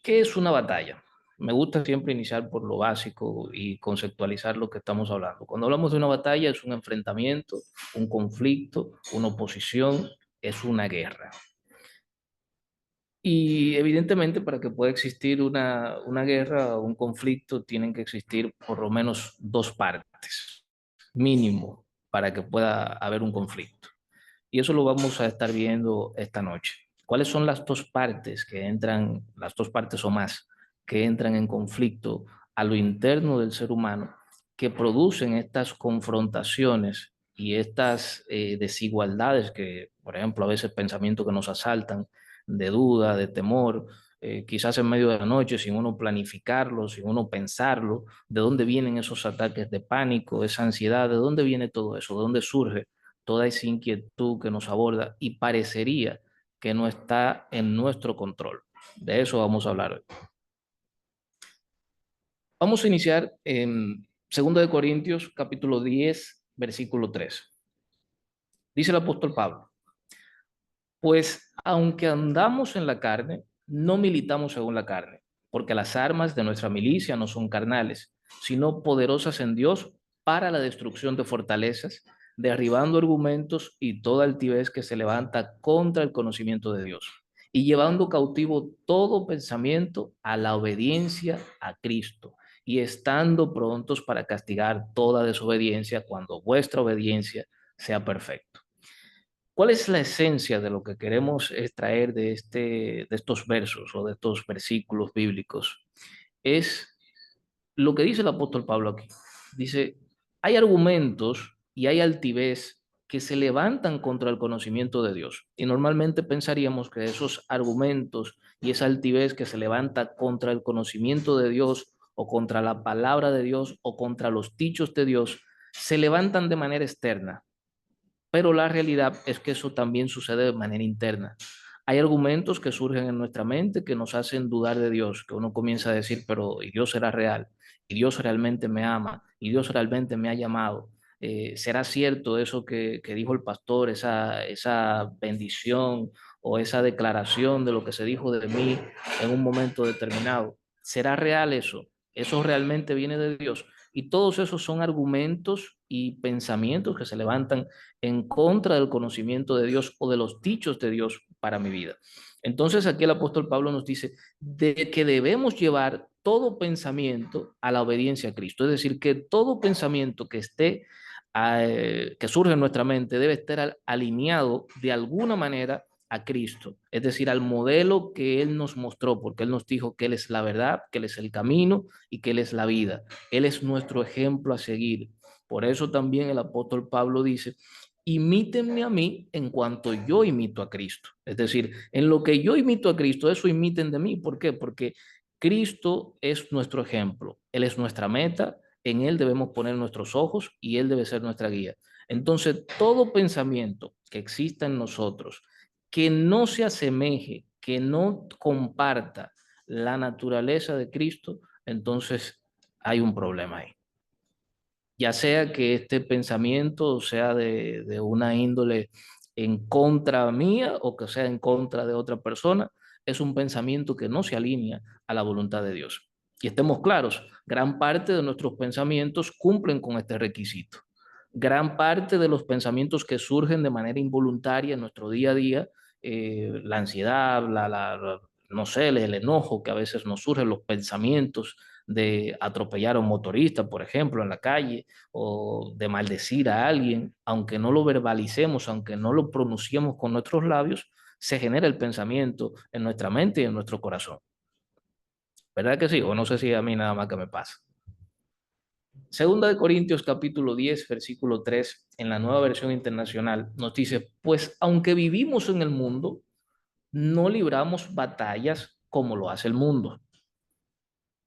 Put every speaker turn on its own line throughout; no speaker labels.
¿Qué es una batalla? Me gusta siempre iniciar por lo básico y conceptualizar lo que estamos hablando. Cuando hablamos de una batalla es un enfrentamiento, un conflicto, una oposición, es una guerra. Y evidentemente para que pueda existir una guerra o un conflicto tienen que existir por lo menos dos partes, mínimo, para que pueda haber un conflicto. Y eso lo vamos a estar viendo esta noche. ¿Cuáles son las dos partes que entran, las dos partes o más, que entran en conflicto a lo interno del ser humano, que producen estas confrontaciones y estas desigualdades que, por ejemplo, a veces pensamientos que nos asaltan, de duda, de temor, quizás en medio de la noche, sin uno planificarlo, sin uno pensarlo, de dónde vienen esos ataques de pánico, esa ansiedad, de dónde viene todo eso, de dónde surge toda esa inquietud que nos aborda y parecería que no está en nuestro control. De eso vamos a hablar hoy. Vamos a iniciar en 2 de Corintios, capítulo 10, versículo 3. Dice el apóstol Pablo, pues aunque andamos en la carne, no militamos según la carne, porque las armas de nuestra milicia no son carnales, sino poderosas en Dios para la destrucción de fortalezas, derribando argumentos y toda altivez que se levanta contra el conocimiento de Dios, y llevando cautivo todo pensamiento a la obediencia a Cristo, y estando prontos para castigar toda desobediencia cuando vuestra obediencia sea perfecta. ¿Cuál es la esencia de lo que queremos extraer de estos versos o de estos versículos bíblicos? Es lo que dice el apóstol Pablo aquí. Dice, hay argumentos y hay altivez que se levantan contra el conocimiento de Dios. Y normalmente pensaríamos que esos argumentos y esa altivez que se levanta contra el conocimiento de Dios o contra la palabra de Dios o contra los dichos de Dios se levantan de manera externa, pero la realidad es que eso también sucede de manera interna. Hay argumentos que surgen en nuestra mente que nos hacen dudar de Dios, que uno comienza a decir, pero ¿y Dios será real? ¿Y Dios realmente me ama? ¿Y Dios realmente me ha llamado? ¿Será cierto eso que dijo el pastor, esa bendición o esa declaración de lo que se dijo de mí en un momento determinado? ¿Será real eso? ¿Eso realmente viene de Dios? Y todos esos son argumentos y pensamientos que se levantan en contra del conocimiento de Dios o de los dichos de Dios para mi vida. Entonces aquí el apóstol Pablo nos dice de que debemos llevar todo pensamiento a la obediencia a Cristo. Es decir, que todo pensamiento que esté, que surge en nuestra mente debe estar alineado de alguna manera a Cristo, es decir, al modelo que Él nos mostró, porque Él nos dijo que Él es la verdad, que Él es el camino y que Él es la vida. Él es nuestro ejemplo a seguir. Por eso también el apóstol Pablo dice, imítenme a mí en cuanto yo imito a Cristo. Es decir, en lo que yo imito a Cristo, eso imiten de mí. ¿Por qué? Porque Cristo es nuestro ejemplo, Él es nuestra meta, en Él debemos poner nuestros ojos y Él debe ser nuestra guía. Entonces, todo pensamiento que exista en nosotros, que no se asemeje, que no comparta la naturaleza de Cristo, entonces hay un problema ahí, ya sea que este pensamiento sea de una índole en contra mía o que sea en contra de otra persona, es un pensamiento que no se alinea a la voluntad de Dios. Y estemos claros, gran parte de nuestros pensamientos cumplen con este requisito. Gran parte de los pensamientos que surgen de manera involuntaria en nuestro día a día, la ansiedad, no sé, el enojo que a veces nos surgen, los pensamientos de atropellar a un motorista, por ejemplo, en la calle, o de maldecir a alguien, aunque no lo verbalicemos, aunque no lo pronunciemos con nuestros labios, se genera el pensamiento en nuestra mente y en nuestro corazón. ¿Verdad que sí? O no sé si a mí nada más que me pasa. Segunda de Corintios capítulo 10 versículo 3 en la Nueva Versión Internacional nos dice, pues aunque vivimos en el mundo, no libramos batallas como lo hace el mundo.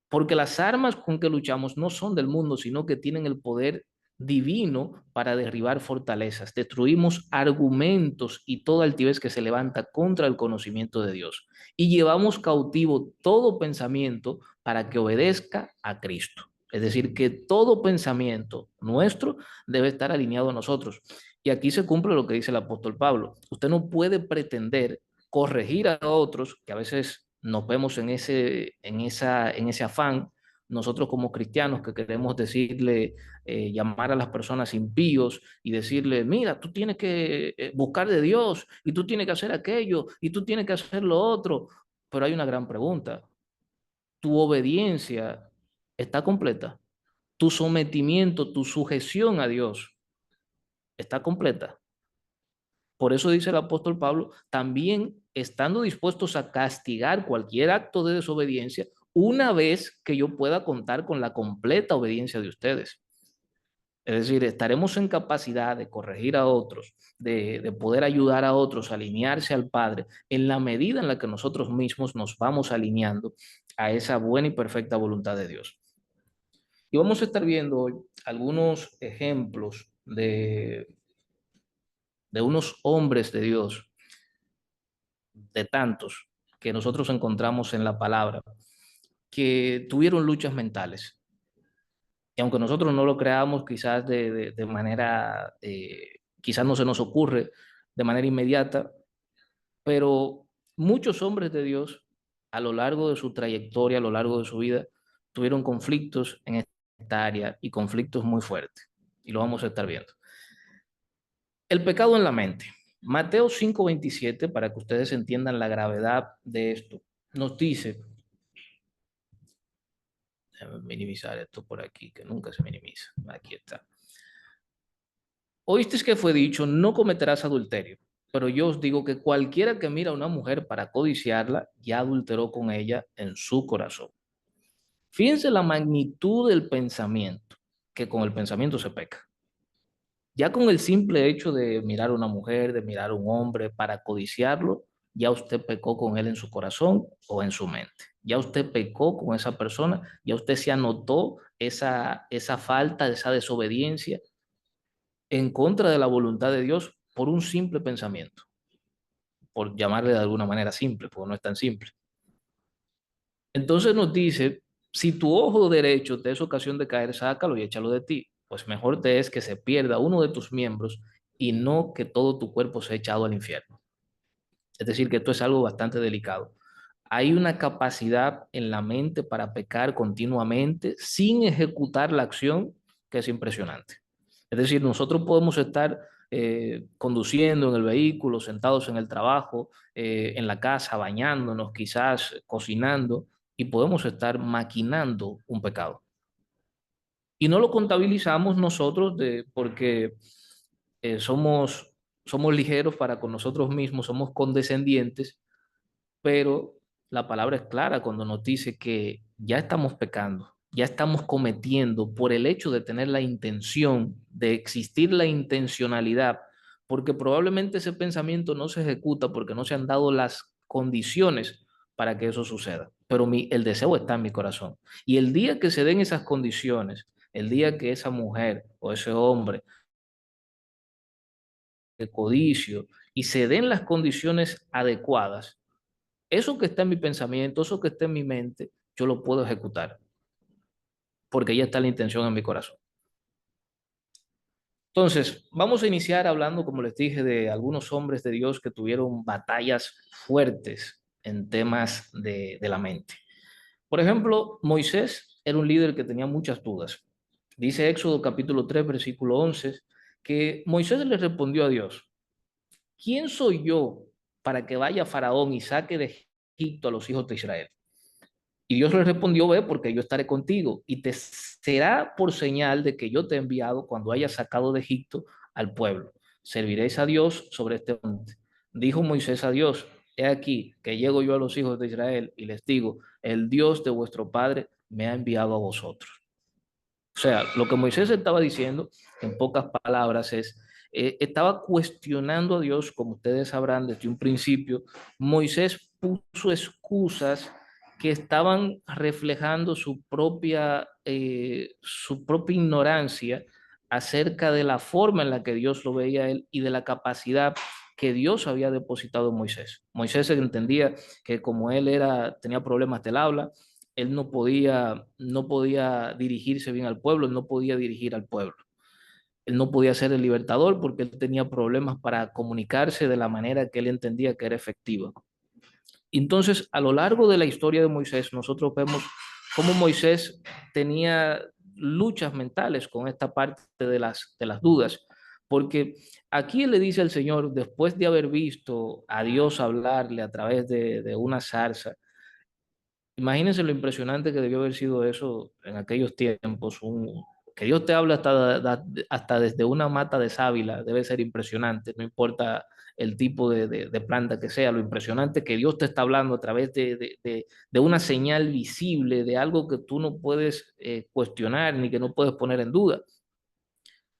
Porque las armas con que luchamos no son del mundo, sino que tienen el poder divino para derribar fortalezas. Destruimos argumentos y toda altivez que se levanta contra el conocimiento de Dios. Y llevamos cautivo todo pensamiento para que obedezca a Cristo. Es decir, que todo pensamiento nuestro debe estar alineado a nosotros. Y aquí se cumple lo que dice el apóstol Pablo. Usted no puede pretender corregir a otros, que a veces nos vemos en ese afán, nosotros como cristianos que queremos decirle, llamar a las personas impíos y decirle, mira, tú tienes que buscar de Dios y tú tienes que hacer aquello y tú tienes que hacer lo otro. Pero hay una gran pregunta. ¿Tu obediencia está completa? ¿Tu sometimiento, tu sujeción a Dios está completa? Por eso dice el apóstol Pablo, también estando dispuestos a castigar cualquier acto de desobediencia, una vez que yo pueda contar con la completa obediencia de ustedes. Es decir, estaremos en capacidad de corregir a otros, de poder ayudar a otros a alinearse al Padre en la medida en la que nosotros mismos nos vamos alineando a esa buena y perfecta voluntad de Dios. Y vamos a estar viendo hoy algunos ejemplos de unos hombres de Dios, de tantos que nosotros encontramos en la palabra, que tuvieron luchas mentales. Y aunque nosotros no lo creamos quizás de manera, quizás no se nos ocurre de manera inmediata, pero muchos hombres de Dios a lo largo de su trayectoria, a lo largo de su vida, tuvieron conflictos en esta área y conflictos muy fuertes. Y lo vamos a estar viendo. El pecado en la mente. Mateo 5:27, para que ustedes entiendan la gravedad de esto, nos dice, déjame minimizar esto por aquí, que nunca se minimiza. Aquí está. Oísteis que fue dicho, no cometerás adulterio. Pero yo os digo que cualquiera que mira a una mujer para codiciarla, ya adulteró con ella en su corazón. Fíjense la magnitud del pensamiento, que con el pensamiento se peca. Ya con el simple hecho de mirar a una mujer, de mirar a un hombre para codiciarlo, ya usted pecó con él en su corazón o en su mente. Ya usted pecó con esa persona, ya usted se anotó esa falta, esa desobediencia en contra de la voluntad de Dios por un simple pensamiento, por llamarle de alguna manera simple, porque no es tan simple. Entonces nos dice, si tu ojo derecho te es ocasión de caer, sácalo y échalo de ti, pues mejor te es que se pierda uno de tus miembros y no que todo tu cuerpo sea echado al infierno. Es decir, que esto es algo bastante delicado. Hay una capacidad en la mente para pecar continuamente sin ejecutar la acción que es impresionante. Es decir, nosotros podemos estar conduciendo en el vehículo, sentados en el trabajo, en la casa, bañándonos, quizás cocinando, y podemos estar maquinando un pecado. Y no lo contabilizamos nosotros porque somos ligeros para con nosotros mismos, somos condescendientes, pero la palabra es clara cuando nos dice que ya estamos pecando, ya estamos cometiendo por el hecho de tener la intención, de existir la intencionalidad, porque probablemente ese pensamiento no se ejecuta porque no se han dado las condiciones para que eso suceda. Pero el deseo está en mi corazón. Y el día que se den esas condiciones, el día que esa mujer o ese hombre de codicio y se den las condiciones adecuadas, eso que está en mi pensamiento, eso que está en mi mente, yo lo puedo ejecutar, porque ya está la intención en mi corazón. Entonces, vamos a iniciar hablando, como les dije, de algunos hombres de Dios que tuvieron batallas fuertes en temas de la mente. Por ejemplo, Moisés era un líder que tenía muchas dudas. Dice Éxodo capítulo 3, versículo 11, que Moisés le respondió a Dios, ¿quién soy yo para que vaya Faraón y saque de Egipto a los hijos de Israel? Y Dios le respondió, ve, porque yo estaré contigo y te será por señal de que yo te he enviado cuando hayas sacado de Egipto al pueblo. Serviréis a Dios sobre este monte. Dijo Moisés a Dios, he aquí que llego yo a los hijos de Israel y les digo, el Dios de vuestro padre me ha enviado a vosotros. O sea, lo que Moisés estaba diciendo, en pocas palabras, es, estaba cuestionando a Dios, como ustedes sabrán desde un principio. Moisés puso excusas que estaban reflejando su propia ignorancia acerca de la forma en la que Dios lo veía a él y de la capacidad que Dios había depositado en Moisés. Moisés entendía que como él tenía problemas del habla, él no podía dirigirse bien al pueblo, él no podía dirigir al pueblo. Él no podía ser el libertador porque él tenía problemas para comunicarse de la manera que él entendía que era efectiva. Entonces, a lo largo de la historia de Moisés, nosotros vemos cómo Moisés tenía luchas mentales con esta parte de las dudas, porque aquí él le dice al Señor, después de haber visto a Dios hablarle a través de una zarza, imagínense lo impresionante que debió haber sido eso en aquellos tiempos. Que Dios te habla hasta desde una mata de sábila debe ser impresionante, no importa el tipo de planta que sea, lo impresionante que Dios te está hablando a través de una señal visible, de algo que tú no puedes cuestionar ni que no puedes poner en duda.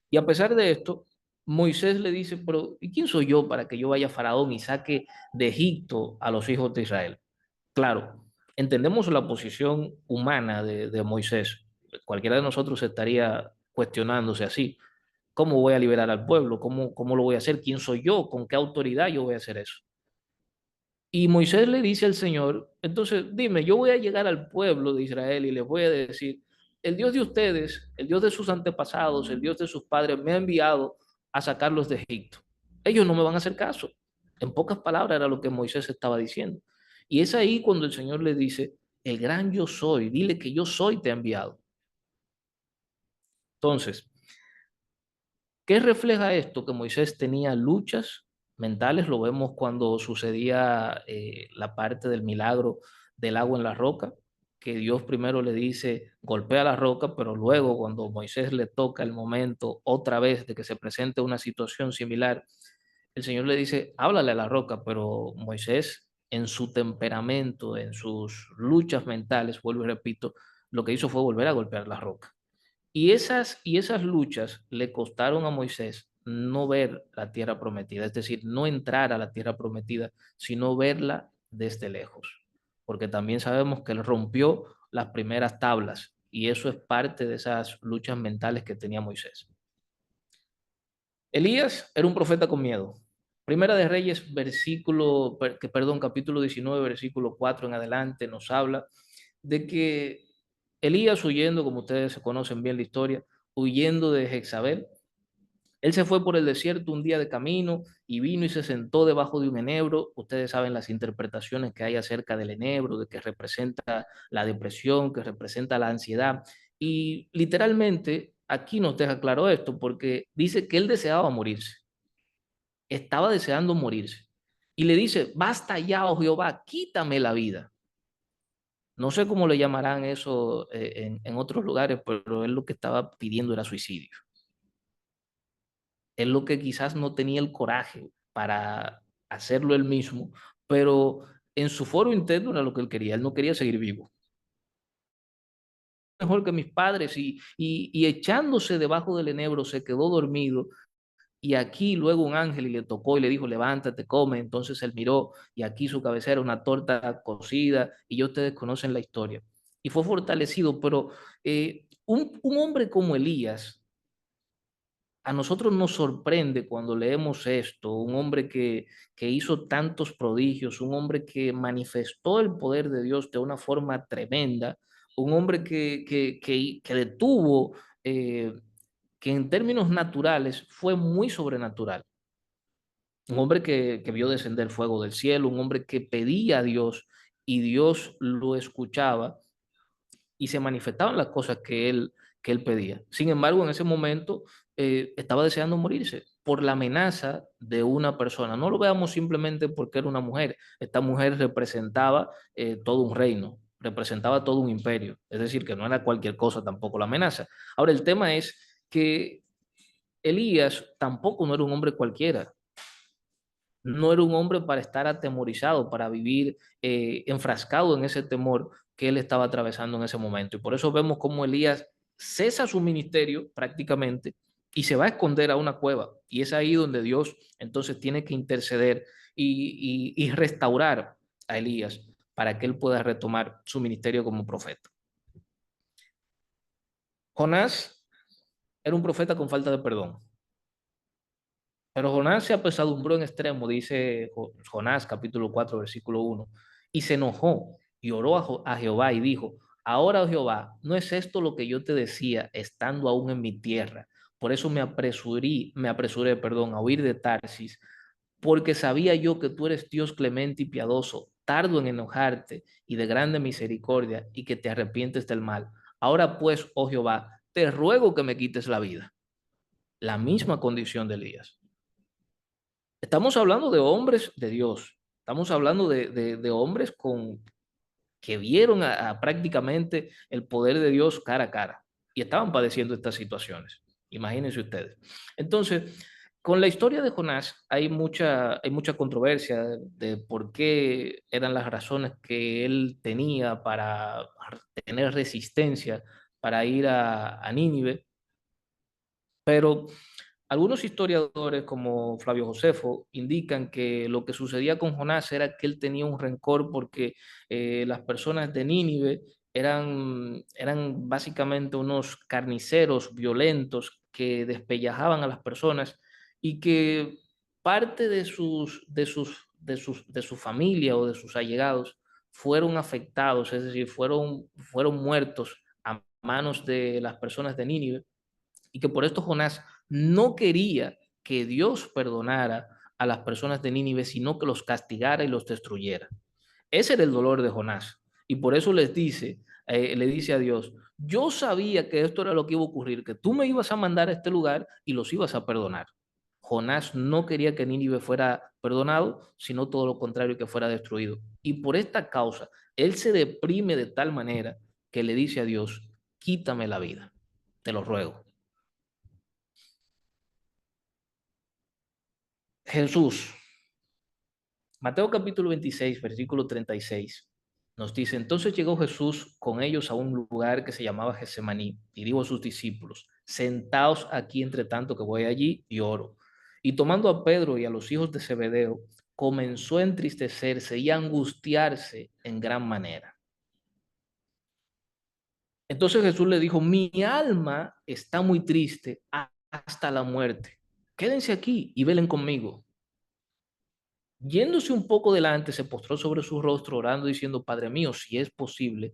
Y a pesar de esto, Moisés le dice, pero ¿y quién soy yo para que yo vaya a Faraón y saque de Egipto a los hijos de Israel? Claro, entendemos la posición humana de Moisés. Cualquiera de nosotros estaría cuestionándose así. ¿Cómo voy a liberar al pueblo? ¿Cómo lo voy a hacer? ¿Quién soy yo? ¿Con qué autoridad yo voy a hacer eso? Y Moisés le dice al Señor, entonces dime, yo voy a llegar al pueblo de Israel y les voy a decir, el Dios de ustedes, el Dios de sus antepasados, el Dios de sus padres, me ha enviado a sacarlos de Egipto. Ellos no me van a hacer caso. En pocas palabras era lo que Moisés estaba diciendo. Y es ahí cuando el Señor le dice, el gran yo soy, dile que yo soy, te ha enviado. Entonces, ¿qué refleja esto? Que Moisés tenía luchas mentales, lo vemos cuando sucedía la parte del milagro del agua en la roca, que Dios primero le dice, golpea la roca, pero luego cuando Moisés le toca el momento otra vez de que se presente una situación similar, el Señor le dice, háblale a la roca, pero Moisés en su temperamento, en sus luchas mentales, vuelvo y repito, lo que hizo fue volver a golpear la roca. Y esas luchas le costaron a Moisés no ver la tierra prometida, es decir, no entrar a la tierra prometida, sino verla desde lejos. Porque también sabemos que él rompió las primeras tablas y eso es parte de esas luchas mentales que tenía Moisés. Elías era un profeta con miedo. Primera de Reyes, capítulo 19, versículo 4 en adelante, nos habla de que Elías huyendo, como ustedes conocen bien la historia, huyendo de Jezabel, él se fue por el desierto un día de camino y vino y se sentó debajo de un enebro. Ustedes saben las interpretaciones que hay acerca del enebro, de que representa la depresión, que representa la ansiedad. Y literalmente aquí nos deja claro esto, porque dice que él deseaba morirse, estaba deseando morirse. Y le dice, basta ya, oh Jehová, quítame la vida. No sé cómo le llamarán eso en otros lugares, pero él lo que estaba pidiendo era suicidio. Él lo que quizás no tenía el coraje para hacerlo él mismo, pero en su foro interno era lo que él quería. Él no quería seguir vivo. Mejor que mis padres y echándose debajo del enebro se quedó dormido y aquí luego un ángel y le tocó y le dijo, levántate, come. Entonces él miró y aquí su cabecera una torta cocida y ya ustedes conocen la historia. Y fue fortalecido, pero un hombre como Elías, a nosotros nos sorprende cuando leemos esto, un hombre que hizo tantos prodigios, un hombre que manifestó el poder de Dios de una forma tremenda, un hombre que detuvo, que en términos naturales fue muy sobrenatural. Un hombre que vio descender fuego del cielo, un hombre que pedía a Dios y Dios lo escuchaba y se manifestaban las cosas que él pedía. Sin embargo, en ese momento estaba deseando morirse por la amenaza de una persona. No lo veamos simplemente porque era una mujer. Esta mujer representaba todo un reino, representaba todo un imperio. Es decir, que no era cualquier cosa tampoco la amenaza. Ahora, el tema es que Elías tampoco no era un hombre cualquiera. No era un hombre para estar atemorizado, para vivir enfrascado en ese temor que él estaba atravesando en ese momento. Y por eso vemos cómo Elías cesa su ministerio prácticamente y se va a esconder a una cueva. Y es ahí donde Dios entonces tiene que interceder y restaurar a Elías para que él pueda retomar su ministerio como profeta. Jonás era un profeta con falta de perdón. Pero Jonás se apesadumbró en extremo, dice Jonás capítulo 4 versículo 1, y se enojó y oró a Jehová y dijo, ahora, oh Jehová, ¿no es esto lo que yo te decía estando aún en mi tierra? Por eso me apresuré, a huir de Tarsis, porque sabía yo que tú eres Dios clemente y piadoso, tardo en enojarte y de grande misericordia, y que te arrepientes del mal. Ahora pues, oh Jehová, te ruego que me quites la vida. La misma condición de Elías. Estamos hablando de hombres de Dios. Estamos hablando de hombres que vieron a prácticamente el poder de Dios cara a cara y estaban padeciendo estas situaciones. Imagínense ustedes. Entonces, con la historia de Jonás hay mucha controversia de por qué eran las razones que él tenía para tener resistencia para ir a Nínive, pero algunos historiadores, como Flavio Josefo, indican que lo que sucedía con Jonás era que él tenía un rencor porque las personas de Nínive eran básicamente unos carniceros violentos que despellajaban a las personas y que parte de su familia o de sus allegados fueron afectados, es decir, fueron muertos a manos de las personas de Nínive, y que por esto Jonás no quería que Dios perdonara a las personas de Nínive, sino que los castigara y los destruyera. Ese era el dolor de Jonás. Y por eso le dice a Dios, yo sabía que esto era lo que iba a ocurrir, que tú me ibas a mandar a este lugar y los ibas a perdonar. Jonás no quería que Nínive fuera perdonado, sino todo lo contrario, que fuera destruido. Y por esta causa, él se deprime de tal manera que le dice a Dios, quítame la vida, te lo ruego. Jesús, Mateo capítulo 26, versículo 36, nos dice, entonces llegó Jesús con ellos a un lugar que se llamaba Getsemaní y dijo a sus discípulos, sentaos aquí entre tanto que voy allí y oro. Y tomando a Pedro y a los hijos de Zebedeo, comenzó a entristecerse y a angustiarse en gran manera. Entonces Jesús le dijo, mi alma está muy triste hasta la muerte. Quédense aquí y velen conmigo. Yéndose un poco delante, se postró sobre su rostro, orando, diciendo, Padre mío, si es posible,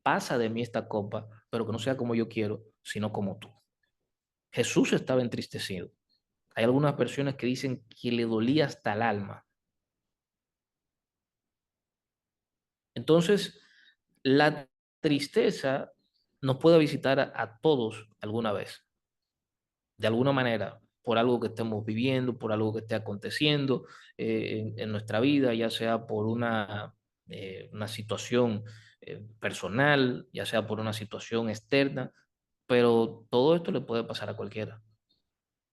pasa de mí esta copa, pero que no sea como yo quiero, sino como tú. Jesús estaba entristecido. Hay algunas versiones que dicen que le dolía hasta el alma. Entonces, la tristeza nos puede visitar a todos alguna vez, de alguna manera, por algo que estemos viviendo, por algo que esté aconteciendo en nuestra vida, ya sea por una situación personal, ya sea por una situación externa, pero todo esto le puede pasar a cualquiera.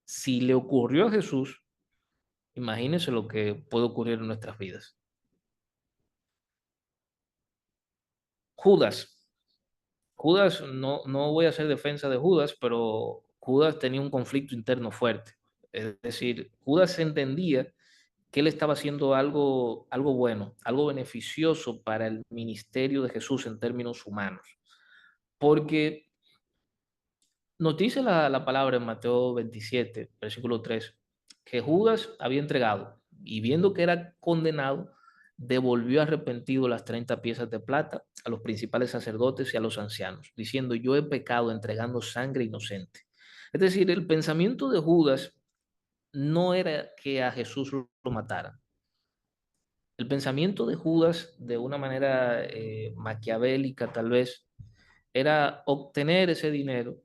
Si le ocurrió a Jesús, imagínense lo que puede ocurrir en nuestras vidas. Judas. Judas, no voy a hacer defensa de Judas, pero Judas tenía un conflicto interno fuerte. Es decir, Judas entendía que él estaba haciendo algo bueno, algo beneficioso para el ministerio de Jesús en términos humanos. Porque nos dice la palabra en Mateo 27, versículo 3, que Judas había entregado y viendo que era condenado, devolvió arrepentido las 30 piezas de plata a los principales sacerdotes y a los ancianos, diciendo, yo he pecado entregando sangre inocente. Es decir, el pensamiento de Judas no era que a Jesús lo mataran. El pensamiento de Judas, de una manera maquiavélica tal vez, era obtener ese dinero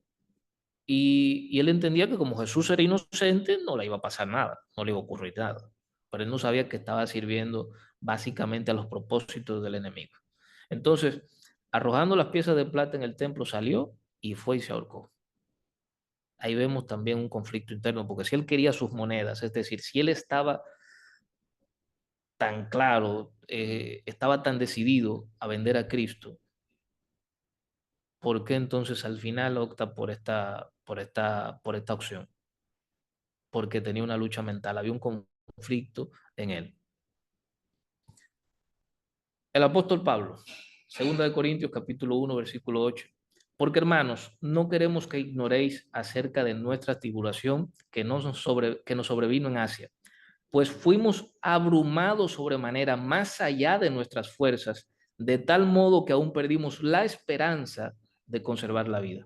y él entendía que como Jesús era inocente, no le iba a pasar nada, no le iba a ocurrir nada. Pero él no sabía que estaba sirviendo básicamente a los propósitos del enemigo. Entonces, arrojando las piezas de plata en el templo, salió y fue y se ahorcó. Ahí vemos también un conflicto interno, porque si él quería sus monedas, es decir, si él estaba tan claro, estaba tan decidido a vender a Cristo, ¿por qué entonces al final opta por esta opción? Porque tenía una lucha mental, había un conflicto en él. El apóstol Pablo, 2 Corintios capítulo 1, versículo 8. Porque hermanos, no queremos que ignoréis acerca de nuestra tribulación que nos sobrevino en Asia, pues fuimos abrumados sobremanera más allá de nuestras fuerzas, de tal modo que aún perdimos la esperanza de conservar la vida.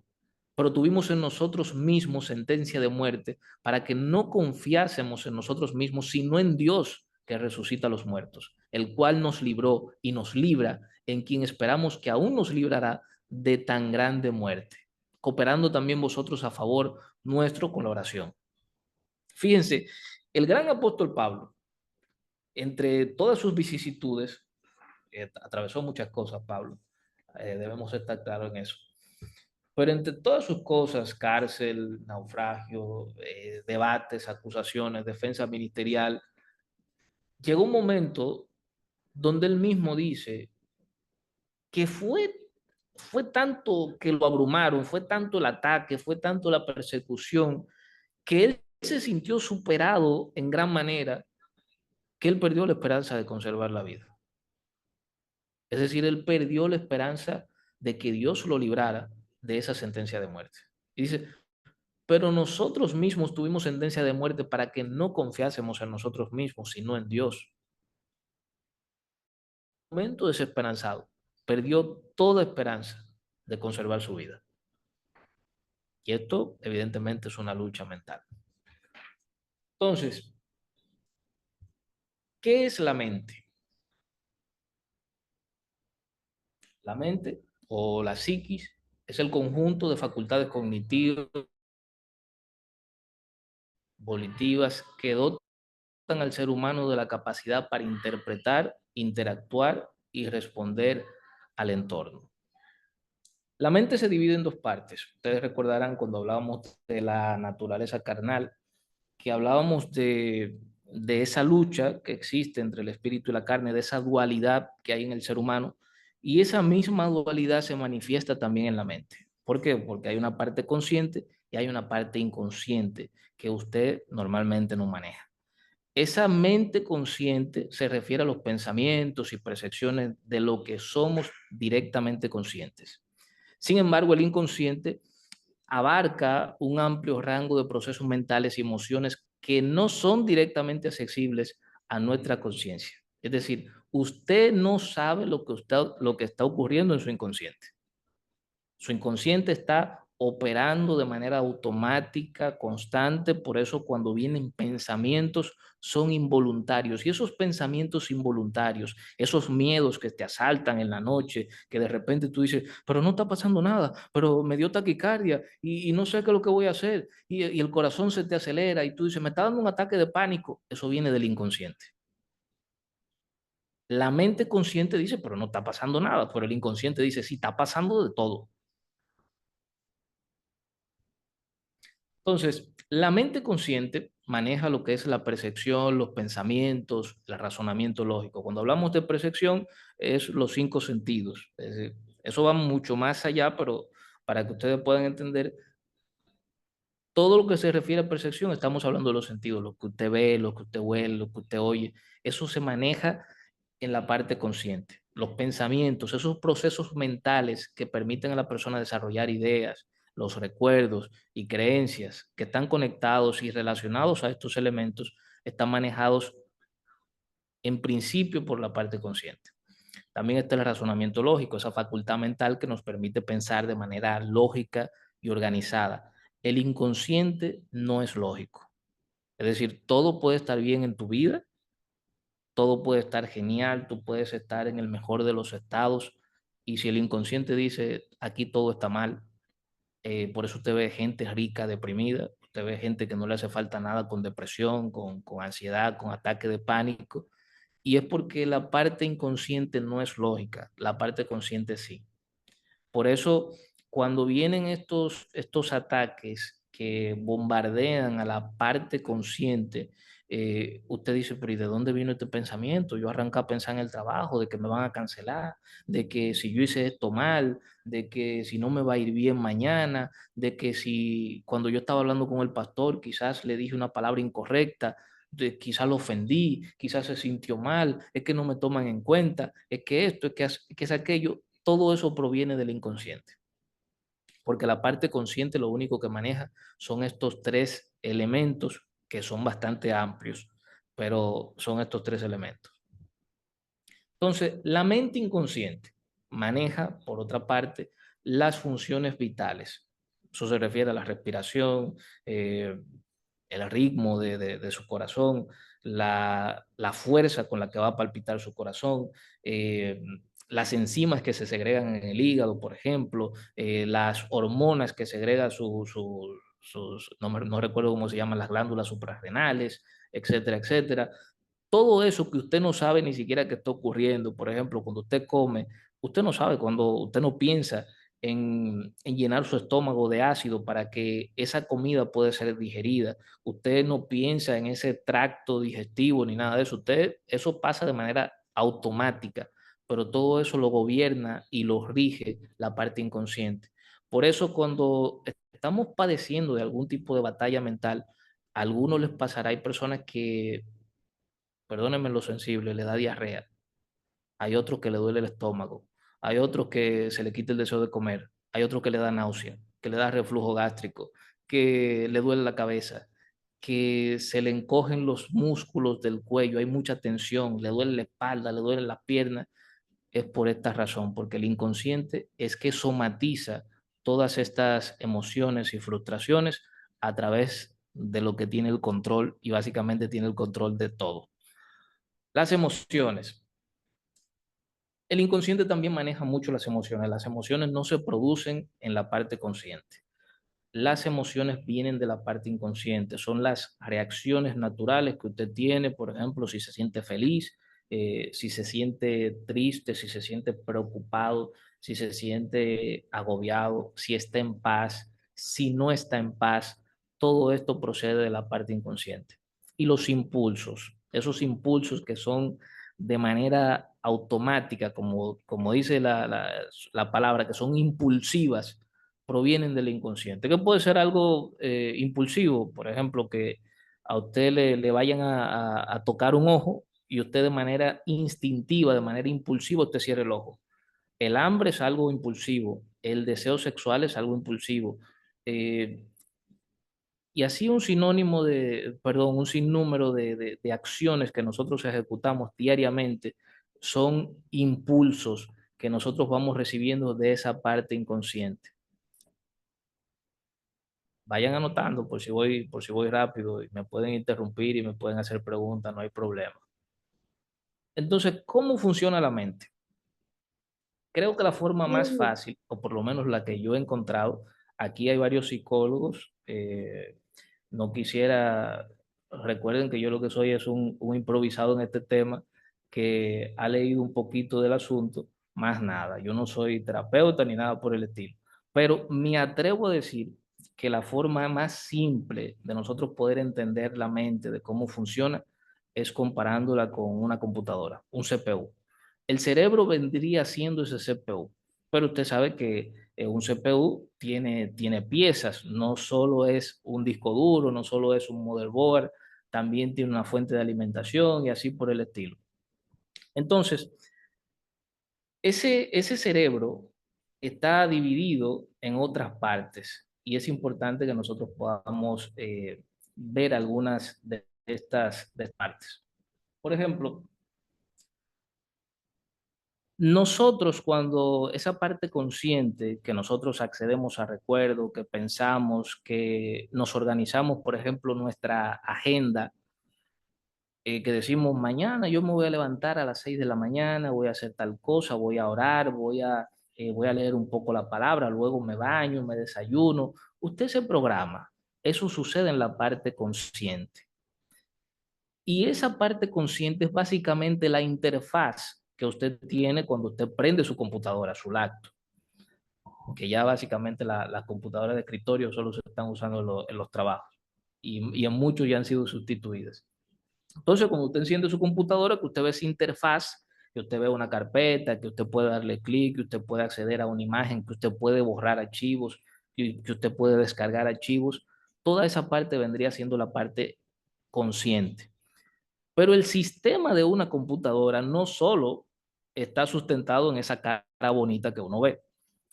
Pero tuvimos en nosotros mismos sentencia de muerte para que no confiásemos en nosotros mismos, sino en Dios, que resucita a los muertos, el cual nos libró y nos libra, en quien esperamos que aún nos librará de tan grande muerte, cooperando también vosotros a favor nuestro con la oración. Fíjense, el gran apóstol Pablo, entre todas sus vicisitudes, atravesó muchas cosas, Pablo, debemos estar claros en eso. Pero entre todas sus cosas, cárcel, naufragio, debates, acusaciones, defensa ministerial, llegó un momento donde él mismo dice que fue tanto que lo abrumaron, fue tanto el ataque, fue tanto la persecución, que él se sintió superado en gran manera, que él perdió la esperanza de conservar la vida. Es decir, él perdió la esperanza de que Dios lo librara de esa sentencia de muerte. Y dice, pero nosotros mismos tuvimos sentencia de muerte para que no confiásemos en nosotros mismos, sino en Dios. En un momento desesperanzado, perdió toda esperanza de conservar su vida. Y esto, evidentemente, es una lucha mental. Entonces, ¿qué es la mente? La mente o la psiquis es el conjunto de facultades cognitivas, volitivas, que dotan al ser humano de la capacidad para interpretar, interactuar y responder al entorno. La mente se divide en dos partes. Ustedes recordarán cuando hablábamos de la naturaleza carnal, que hablábamos de esa lucha que existe entre el espíritu y la carne, de esa dualidad que hay en el ser humano, y esa misma dualidad se manifiesta también en la mente. ¿Por qué? Porque hay una parte consciente y hay una parte inconsciente que usted normalmente no maneja. Esa mente consciente se refiere a los pensamientos y percepciones de lo que somos directamente conscientes. Sin embargo, el inconsciente abarca un amplio rango de procesos mentales y emociones que no son directamente accesibles a nuestra conciencia. Es decir, usted no sabe lo que está ocurriendo en su inconsciente. Su inconsciente está operando de manera automática, constante, por eso cuando vienen pensamientos son involuntarios. Y esos pensamientos involuntarios, esos miedos que te asaltan en la noche, que de repente tú dices, pero no está pasando nada, pero me dio taquicardia y no sé qué es lo que voy a hacer, y el corazón se te acelera y tú dices, me está dando un ataque de pánico, eso viene del inconsciente. La mente consciente dice, pero no está pasando nada, pero el inconsciente dice, sí, está pasando de todo. Entonces, la mente consciente maneja lo que es la percepción, los pensamientos, el razonamiento lógico. Cuando hablamos de percepción, es los cinco sentidos. Es decir, eso va mucho más allá, pero para que ustedes puedan entender, todo lo que se refiere a percepción, estamos hablando de los sentidos, lo que usted ve, lo que usted huele, lo que usted oye. Eso se maneja en la parte consciente. Los pensamientos, esos procesos mentales que permiten a la persona desarrollar ideas, los recuerdos y creencias que están conectados y relacionados a estos elementos, están manejados en principio por la parte consciente. También está el razonamiento lógico, esa facultad mental que nos permite pensar de manera lógica y organizada. El inconsciente no es lógico. Es decir, todo puede estar bien en tu vida, todo puede estar genial, tú puedes estar en el mejor de los estados y si el inconsciente dice aquí todo está mal, por eso usted ve gente rica, deprimida, usted ve gente que no le hace falta nada con depresión, con ansiedad, con ataque de pánico, y es porque la parte inconsciente no es lógica, la parte consciente sí. Por eso, cuando vienen estos ataques que bombardean a la parte consciente, usted dice, pero ¿y de dónde vino este pensamiento? Yo arranco a pensar en el trabajo, de que me van a cancelar, de que si yo hice esto mal, de que si no me va a ir bien mañana, de que si cuando yo estaba hablando con el pastor quizás le dije una palabra incorrecta, quizás lo ofendí, quizás se sintió mal, es que no me toman en cuenta, es que esto, es que es aquello. Todo eso proviene del inconsciente, porque la parte consciente lo único que maneja son estos tres elementos que son bastante amplios, pero son estos tres elementos. Entonces, la mente inconsciente maneja, por otra parte, las funciones vitales. Eso se refiere a la respiración, el ritmo de su corazón, la fuerza con la que va a palpitar su corazón, eh, las enzimas que se segregan en el hígado, por ejemplo, las hormonas que segrega no recuerdo cómo se llaman, las glándulas suprarrenales, etcétera, etcétera. Todo eso que usted no sabe ni siquiera que está ocurriendo, por ejemplo, cuando usted come, usted no sabe, cuando usted no piensa en llenar su estómago de ácido para que esa comida pueda ser digerida, usted no piensa en ese tracto digestivo ni nada de eso, usted, eso pasa de manera automática, pero todo eso lo gobierna y lo rige la parte inconsciente. Por eso cuando estamos padeciendo de algún tipo de batalla mental, a algunos les pasará, hay personas que, perdónenme lo sensible, le da diarrea. Hay otros que le duele el estómago. Hay otros que se le quita el deseo de comer. Hay otros que le da náusea, que le da reflujo gástrico, que le duele la cabeza, que se le encogen los músculos del cuello. Hay mucha tensión, le duele la espalda, le duelen las piernas. Es por esta razón, porque el inconsciente es que somatiza todas estas emociones y frustraciones a través de lo que tiene el control y básicamente tiene el control de todo. Las emociones. El inconsciente también maneja mucho las emociones. Las emociones no se producen en la parte consciente. Las emociones vienen de la parte inconsciente. Son las reacciones naturales que usted tiene, por ejemplo, si se siente feliz, si se siente triste, si se siente preocupado, si se siente agobiado, si está en paz, si no está en paz. Todo esto procede de la parte inconsciente. Y los impulsos, esos impulsos que son de manera automática, como dice la palabra, que son impulsivas, provienen del inconsciente, que puede ser algo impulsivo, por ejemplo, que a usted le vayan a tocar un ojo y usted de manera instintiva, de manera impulsiva, usted cierra el ojo. El hambre es algo impulsivo, el deseo sexual es algo impulsivo. Eh, y así un sinónimo perdón, un sinnúmero de acciones que nosotros ejecutamos diariamente son impulsos que nosotros vamos recibiendo de esa parte inconsciente. Vayan anotando por si voy rápido y me pueden interrumpir y me pueden hacer preguntas, no hay problema. Entonces, ¿cómo funciona la mente? Creo que la forma más
Mm,
fácil, o por lo menos la que yo he encontrado, aquí hay varios psicólogos, no quisiera, recuerden que yo lo que soy es un improvisado en este tema que ha leído un poquito del asunto, más nada, yo no soy terapeuta ni nada por el estilo, pero me atrevo a decir que la forma más simple de nosotros poder entender la mente, de cómo funciona, es comparándola con una computadora, un CPU. El cerebro vendría siendo ese CPU, pero usted sabe que un CPU tiene piezas, no solo es un disco duro, no solo es un motherboard, también tiene una fuente de alimentación y así por el estilo. Entonces, ese cerebro está dividido en otras partes y es importante que nosotros podamos ver algunas de estas partes. Por ejemplo, nosotros cuando esa parte consciente que nosotros accedemos a recuerdo, que pensamos, que nos organizamos, por ejemplo, nuestra agenda, que decimos mañana yo me voy a levantar a las 6 de la mañana, voy a hacer tal cosa, voy a orar, voy a leer un poco la palabra, luego me baño, me desayuno. Usted se programa. Eso sucede en la parte consciente. Y esa parte consciente es básicamente la interfaz que usted tiene cuando usted prende su computadora, su laptop, que ya básicamente las computadoras de escritorio solo se están usando en los trabajos y en muchos ya han sido sustituidas. Entonces, cuando usted enciende su computadora, que usted ve esa interfaz, que usted ve una carpeta, que usted puede darle clic, que usted puede acceder a una imagen, que usted puede borrar archivos, que usted puede descargar archivos, toda esa parte vendría siendo la parte consciente. Pero el sistema de una computadora no solo está sustentado en esa cara bonita que uno ve.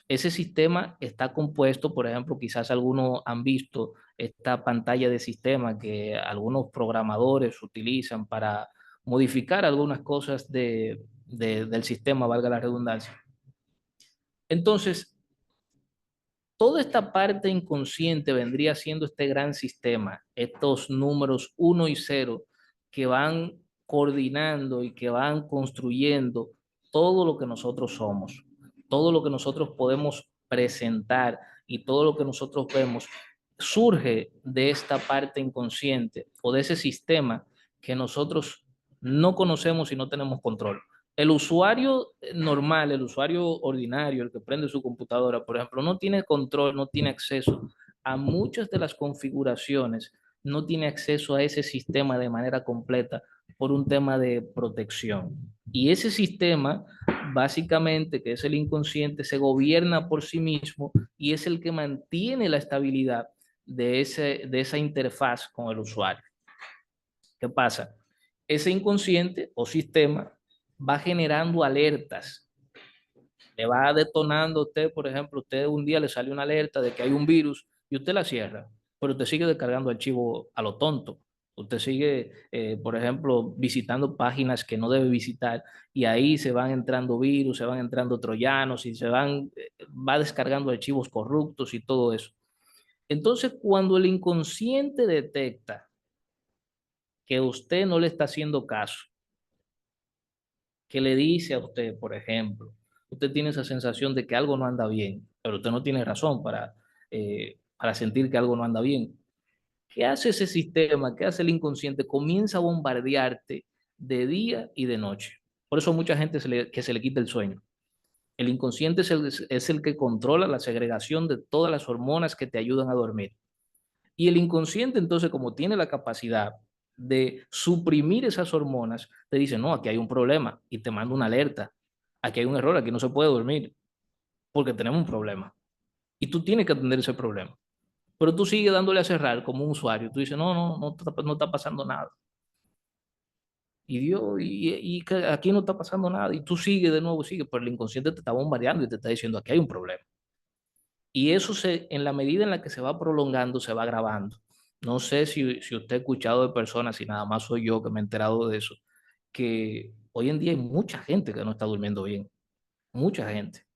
Ese sistema está compuesto, por ejemplo, quizás algunos han visto esta pantalla de sistema que algunos programadores utilizan para modificar algunas cosas del sistema, valga la redundancia. Entonces, toda esta parte inconsciente vendría siendo este gran sistema, estos números uno y 0 que van coordinando y que van construyendo todo lo que nosotros somos, todo lo que nosotros podemos presentar y todo lo que nosotros vemos surge de esta parte inconsciente o de ese sistema que nosotros no conocemos y no tenemos control. El usuario normal, el usuario ordinario, el que prende su computadora, por ejemplo, no tiene control, no tiene acceso a muchas de las configuraciones, no tiene acceso a ese sistema de manera completa por un tema de protección. Y ese sistema, básicamente, que es el inconsciente, se gobierna por sí mismo y es el que mantiene la estabilidad de esa interfaz con el usuario. ¿Qué pasa? Ese inconsciente o sistema va generando alertas, le va detonando a usted, por ejemplo, usted un día le sale una alerta de que hay un virus y usted la cierra, pero usted sigue descargando archivos a lo tonto. Usted sigue, por ejemplo, visitando páginas que no debe visitar y ahí se van entrando virus, se van entrando troyanos y va descargando archivos corruptos y todo eso. Entonces, cuando el inconsciente detecta que usted no le está haciendo caso, que le dice a usted, por ejemplo, usted tiene esa sensación de que algo no anda bien, pero usted no tiene razón para sentir que algo no anda bien. ¿Qué hace ese sistema? ¿Qué hace el inconsciente? Comienza a bombardearte de día y de noche. Por eso a mucha gente que se le quita el sueño. El inconsciente es el que controla la segregación de todas las hormonas que te ayudan a dormir. Y el inconsciente, entonces, como tiene la capacidad de suprimir esas hormonas, te dice, no, aquí hay un problema y te manda una alerta. Aquí hay un error, aquí no se puede dormir porque tenemos un problema. Y tú tienes que atender ese problema. Pero tú sigues dándole a cerrar como un usuario. Tú dices, no está pasando nada. Y Dios, que aquí no está pasando nada. Y tú sigues de nuevo, sigues, pero el inconsciente te está bombardeando y te está diciendo, aquí hay un problema. Y eso en la medida en la que se va prolongando, se va agravando. No sé si usted ha escuchado de personas, y nada más soy yo que me he enterado de eso, que hoy en día hay mucha gente que no está durmiendo bien, mucha gente,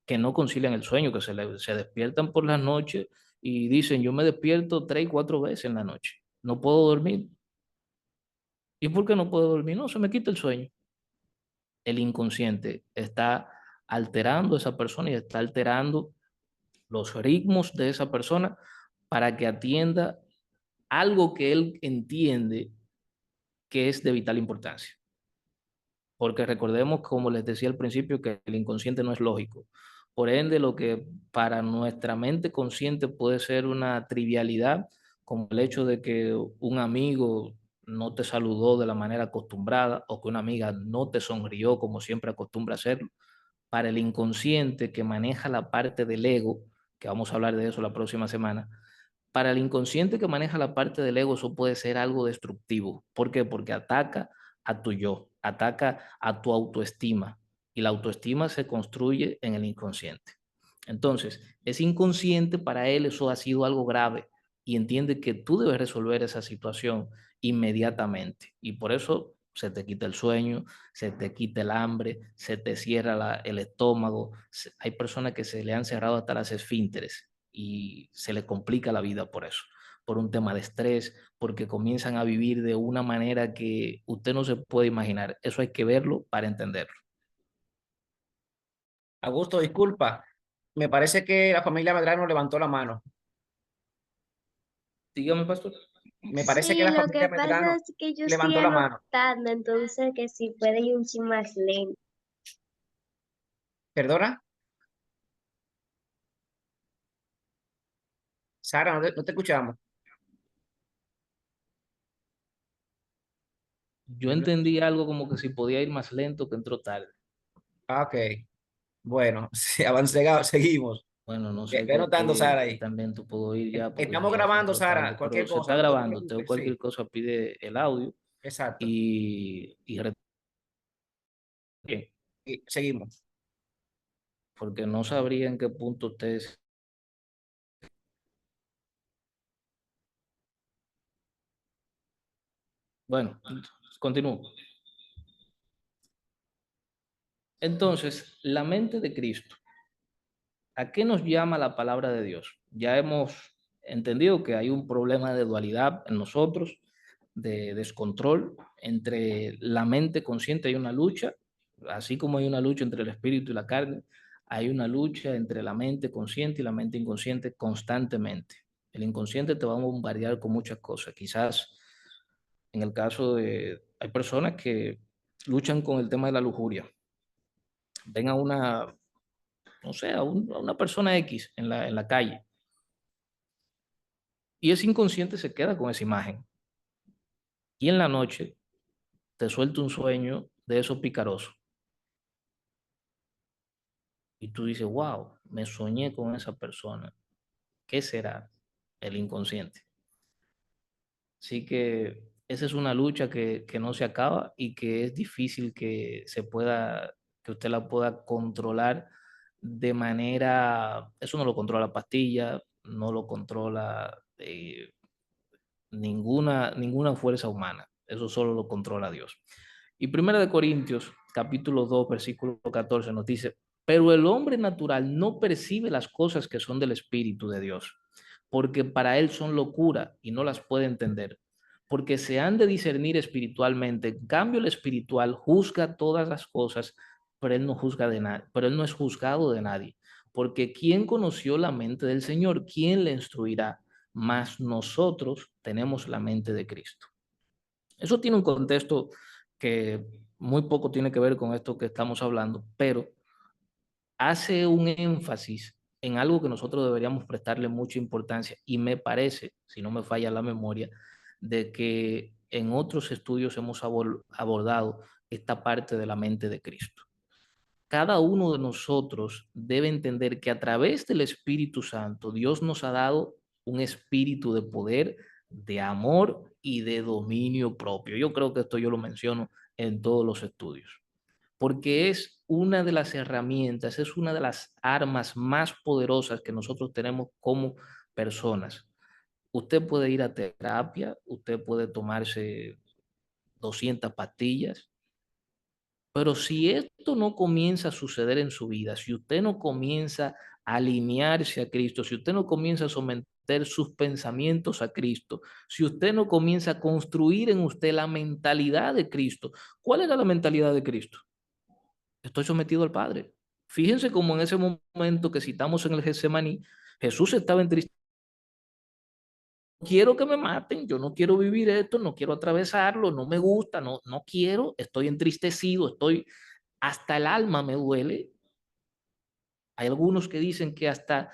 que no concilian el sueño, que se despiertan por las noches y dicen, yo me despierto 3 y 4 veces en la noche, no puedo dormir. ¿Y por qué no puedo dormir? No, se me quita el sueño. El inconsciente está alterando a esa persona y está alterando los ritmos de esa persona para que atienda algo que él entiende que es de vital importancia. Porque recordemos, como les decía al principio, que el inconsciente no es lógico. Por ende, lo que para nuestra mente consciente puede ser una trivialidad, como el hecho de que un amigo no te saludó de la manera acostumbrada o que una amiga no te sonrió como siempre acostumbra hacerlo, para el inconsciente que maneja la parte del ego, que vamos a hablar de eso la próxima semana, para el inconsciente que maneja la parte del ego, eso puede ser algo destructivo. ¿Por qué? Porque ataca a tu yo, ataca a tu autoestima. Y la autoestima se construye en el inconsciente. Entonces, ese inconsciente para él eso ha sido algo grave y entiende que tú debes resolver esa situación inmediatamente. Y por eso se te quita el sueño, se te quita el hambre, se te cierra el estómago. Hay personas que se le han cerrado hasta las esfínteres y se le complica la vida por eso, por un tema de estrés, porque comienzan a vivir de una manera que usted no se puede imaginar. Eso hay que verlo para entenderlo.
Augusto, disculpa. Me parece que la familia Medrano levantó la mano.
Dígame, pastor.
Me parece que
Sí,
la
lo que
familia
pasa
Medrano
es que yo estoy
levantó la mano.
anotando, entonces que si puede ir un chin más lento.
¿Perdona? Sara, no te escuchamos.
Yo entendí algo como que si podía ir más lento que entró tarde.
Ah, ok. Bueno, sí, seguimos.
Bueno, no
Ve,
sé
ve anotando, Sara,
qué
ahí.
también tú puedo ir ya porque
Estamos
ya
grabando,
entró
Sara.
tarde, pero
Cualquier
se está
cosa, no te
grabando. Usted
preocupes.
cualquier
Sí,
cosa pide el audio
exacto.
y bien,
Y seguimos.
porque no sabría en qué punto ustedes. Bueno, continúo. Entonces, la mente de Cristo, ¿a qué nos llama la palabra de Dios? Ya hemos entendido que hay un problema de dualidad en nosotros, de descontrol entre la mente consciente. Hay una lucha, así como hay una lucha entre el espíritu y la carne, hay una lucha entre la mente consciente y la mente inconsciente constantemente. El inconsciente te va a bombardear con muchas cosas. Quizás en el caso de, hay personas que luchan con el tema de la lujuria. Ven a una, no sé, a una persona X en la calle y ese inconsciente se queda con esa imagen. Y en la noche te suelta un sueño de esos picarosos. Y tú dices, wow, me soñé con esa persona. ¿Qué será? El inconsciente. Así que esa es una lucha que no se acaba y que es difícil que se pueda, que usted la pueda controlar de manera, eso no lo controla la pastilla, no lo controla ninguna fuerza humana. Eso solo lo controla Dios. Y Primera de Corintios, capítulo 2 versículo 14 nos dice, pero el hombre natural no percibe las cosas que son del Espíritu de Dios, porque para él son locura y no las puede entender, porque se han de discernir espiritualmente. En cambio, el espiritual juzga todas las cosas, pero él no juzga de nadie, pero él no es juzgado de nadie, porque ¿quién conoció la mente del Señor? ¿Quién le instruirá? Mas nosotros tenemos la mente de Cristo. Eso tiene un contexto que muy poco tiene que ver con esto que estamos hablando, pero hace un énfasis en algo que nosotros deberíamos prestarle mucha importancia y me parece, si no me falla la memoria, de que en otros estudios hemos abordado esta parte de la mente de Cristo. Cada uno de nosotros debe entender que a través del Espíritu Santo Dios nos ha dado un espíritu de poder, de amor y de dominio propio. Yo creo que esto yo lo menciono en todos los estudios, porque es una de las herramientas, es una de las armas más poderosas que nosotros tenemos como personas. Usted puede ir a terapia, usted puede tomarse 200 pastillas, pero si esto no comienza a suceder en su vida, si usted no comienza a alinearse a Cristo, si usted no comienza a someter sus pensamientos a Cristo, si usted no comienza a construir en usted la mentalidad de Cristo, ¿cuál era la mentalidad de Cristo? Estoy sometido al Padre. Fíjense cómo en ese momento que citamos en el Getsemaní, Jesús estaba entristecido. Quiero que me maten, yo no quiero vivir esto, no quiero atravesarlo, no me gusta, no quiero, estoy entristecido, hasta el alma me duele. Hay algunos que dicen que hasta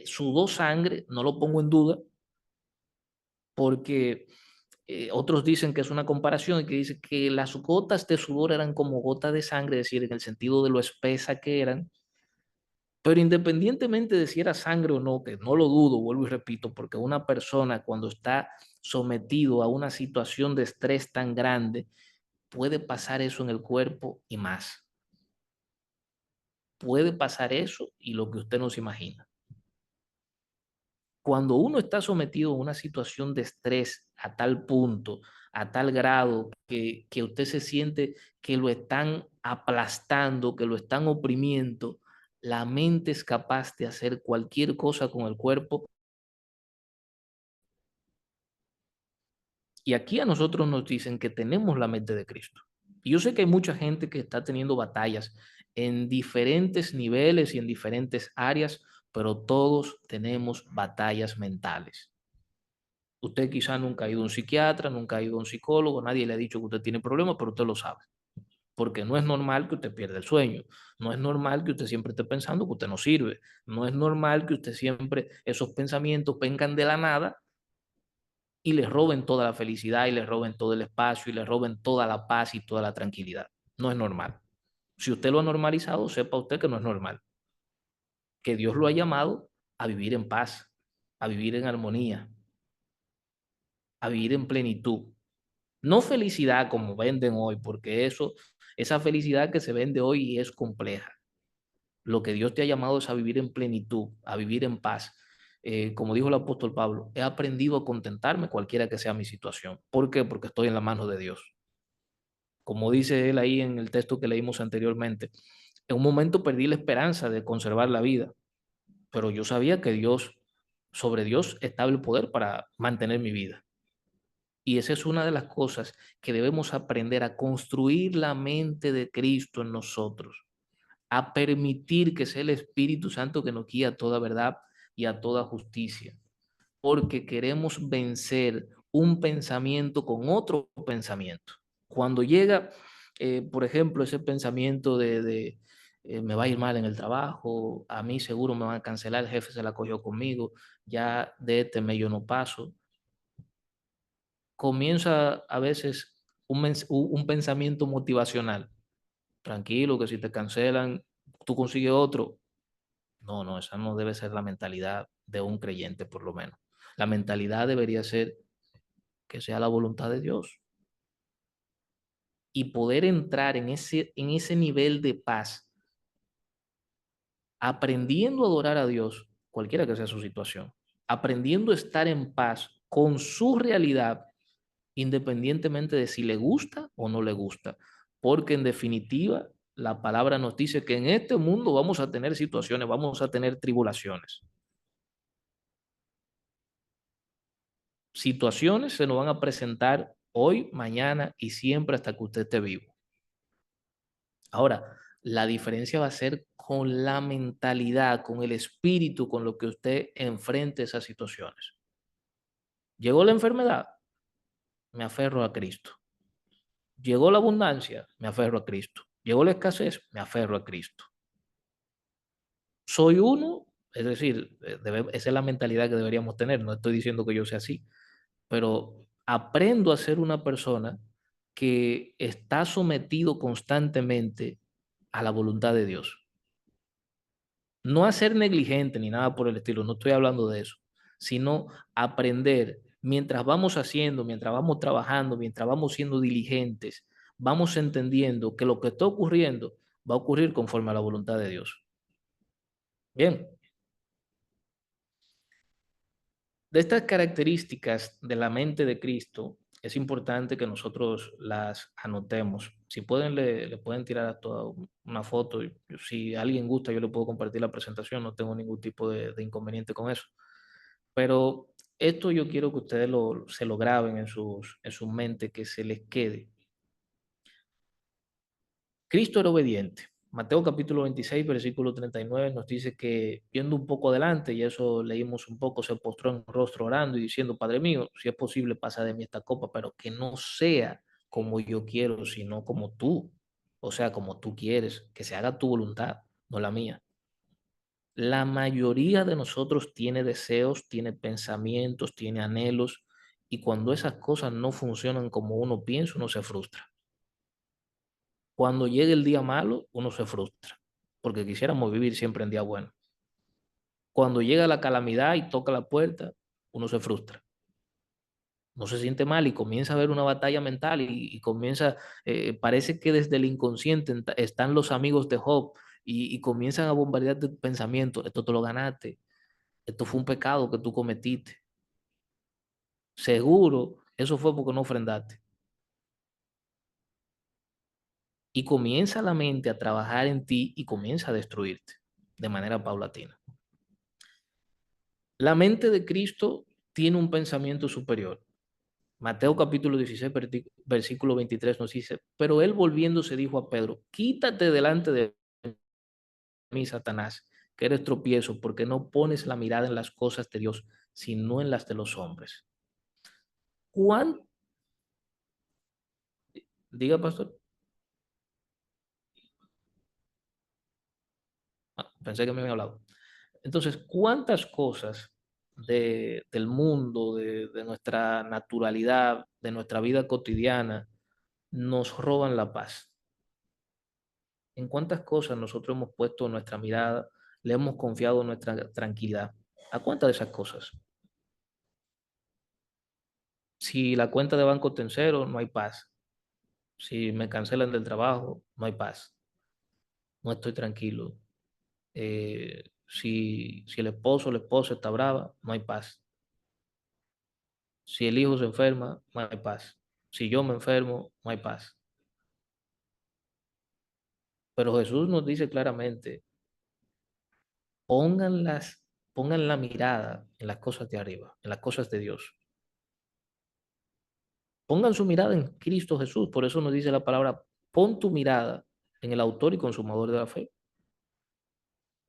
sudó sangre, no lo pongo en duda, porque otros dicen que es una comparación y que dice que las gotas de sudor eran como gotas de sangre, es decir, en el sentido de lo espesa que eran. Pero independientemente de si era sangre o no, que no lo dudo, vuelvo y repito, porque una persona cuando está sometido a una situación de estrés tan grande, puede pasar eso en el cuerpo y más. Puede pasar eso y lo que usted no se imagina. Cuando uno está sometido a una situación de estrés a tal punto, a tal grado, que usted se siente que lo están aplastando, que lo están oprimiendo, la mente es capaz de hacer cualquier cosa con el cuerpo. Y aquí a nosotros nos dicen que tenemos la mente de Cristo. Y yo sé que hay mucha gente que está teniendo batallas en diferentes niveles y en diferentes áreas, pero todos tenemos batallas mentales. Usted quizá nunca ha ido a un psiquiatra, nunca ha ido a un psicólogo, nadie le ha dicho que usted tiene problemas, pero usted lo sabe. Porque no es normal que usted pierda el sueño, no es normal que usted siempre esté pensando que usted no sirve, no es normal que usted siempre esos pensamientos vengan de la nada y les roben toda la felicidad y les roben todo el espacio y les roben toda la paz y toda la tranquilidad. No es normal. Si usted lo ha normalizado, sepa usted que no es normal. Que Dios lo ha llamado a vivir en paz, a vivir en armonía, a vivir en plenitud. No felicidad como venden hoy, porque esa felicidad que se vende hoy es compleja. Lo que Dios te ha llamado es a vivir en plenitud, a vivir en paz. Como dijo el apóstol Pablo, he aprendido a contentarme cualquiera que sea mi situación. ¿Por qué? Porque estoy en la mano de Dios. Como dice él ahí en el texto que leímos anteriormente, en un momento perdí la esperanza de conservar la vida, pero yo sabía que sobre Dios estaba el poder para mantener mi vida. Y esa es una de las cosas que debemos aprender, a construir la mente de Cristo en nosotros, a permitir que sea el Espíritu Santo que nos guíe a toda verdad y a toda justicia, porque queremos vencer un pensamiento con otro pensamiento. Cuando llega, por ejemplo, ese pensamiento de me va a ir mal en el trabajo, a mí seguro me van a cancelar, el jefe se la cogió conmigo, ya de este mes yo no paso, comienza a veces un pensamiento motivacional. Tranquilo, que si te cancelan, tú consigues otro. No, no, esa no debe ser la mentalidad de un creyente, por lo menos. La mentalidad debería ser que sea la voluntad de Dios y poder entrar en ese nivel de paz, aprendiendo a adorar a Dios, cualquiera que sea su situación, aprendiendo a estar en paz con su realidad, independientemente de si le gusta o no le gusta, porque en definitiva la palabra nos dice que en este mundo vamos a tener situaciones, vamos a tener tribulaciones. Situaciones se nos van a presentar hoy, mañana y siempre hasta que usted esté vivo. Ahora, la diferencia va a ser con la mentalidad, con el espíritu con lo que usted enfrente esas situaciones. Llegó la enfermedad, me aferro a Cristo. Llegó la abundancia, me aferro a Cristo. Llegó la escasez, me aferro a Cristo. Soy uno, es decir, esa es la mentalidad que deberíamos tener. No estoy diciendo que yo sea así, pero aprendo a ser una persona que está sometido constantemente a la voluntad de Dios. No a ser negligente ni nada por el estilo, no estoy hablando de eso, sino aprender mientras vamos haciendo, mientras vamos trabajando, mientras vamos siendo diligentes, vamos entendiendo que lo que está ocurriendo va a ocurrir conforme a la voluntad de Dios. Bien, de estas características de la mente de Cristo, es importante que nosotros las anotemos. Si pueden, le pueden tirar a toda una foto. Si alguien gusta, yo le puedo compartir la presentación, no tengo ningún tipo de inconveniente con eso. Pero esto yo quiero que ustedes se lo graben en su mente, que se les quede. Cristo era obediente. Mateo capítulo 26, versículo 39 nos dice que viendo un poco adelante, y eso leímos un poco, se postró en rostro orando y diciendo, Padre mío, si es posible, pasa de mí esta copa, pero que no sea como yo quiero, sino como tú. O sea, como tú quieres, que se haga tu voluntad, no la mía. La mayoría de nosotros tiene deseos, tiene pensamientos, tiene anhelos, y cuando esas cosas no funcionan como uno piensa, uno se frustra. Cuando llega el día malo, uno se frustra, porque quisiéramos vivir siempre en día bueno. Cuando llega la calamidad y toca la puerta, uno se frustra. No se siente mal y comienza a haber una batalla mental y comienza, parece que desde el inconsciente están los amigos de Job y comienzan a bombardear tu pensamiento. Esto te lo ganaste. Esto fue un pecado que tú cometiste. Seguro, eso fue porque no ofrendaste. Y comienza la mente a trabajar en ti y comienza a destruirte de manera paulatina. La mente de Cristo tiene un pensamiento superior. Mateo capítulo 16, versículo 23 nos dice, pero él volviéndose dijo a Pedro, quítate delante de mí, Satanás, que eres tropiezo, porque no pones la mirada en las cosas de Dios, sino en las de los hombres. ¿Cuán? Diga, pastor. Pensé que me había hablado. Entonces, ¿cuántas cosas del mundo, de nuestra naturalidad, de nuestra vida cotidiana, nos roban la paz? ¿En cuántas cosas nosotros hemos puesto nuestra mirada, le hemos confiado nuestra tranquilidad? ¿A cuántas de esas cosas? Si la cuenta de banco está en cero, no hay paz. Si me cancelan del trabajo, no hay paz. No estoy tranquilo. Si el esposo o la esposa está brava, no hay paz. Si el hijo se enferma, no hay paz. Si yo me enfermo, no hay paz. Pero Jesús nos dice claramente, pongan la mirada en las cosas de arriba, en las cosas de Dios. Pongan su mirada en Cristo Jesús. Por eso nos dice la palabra, pon tu mirada en el autor y consumador de la fe.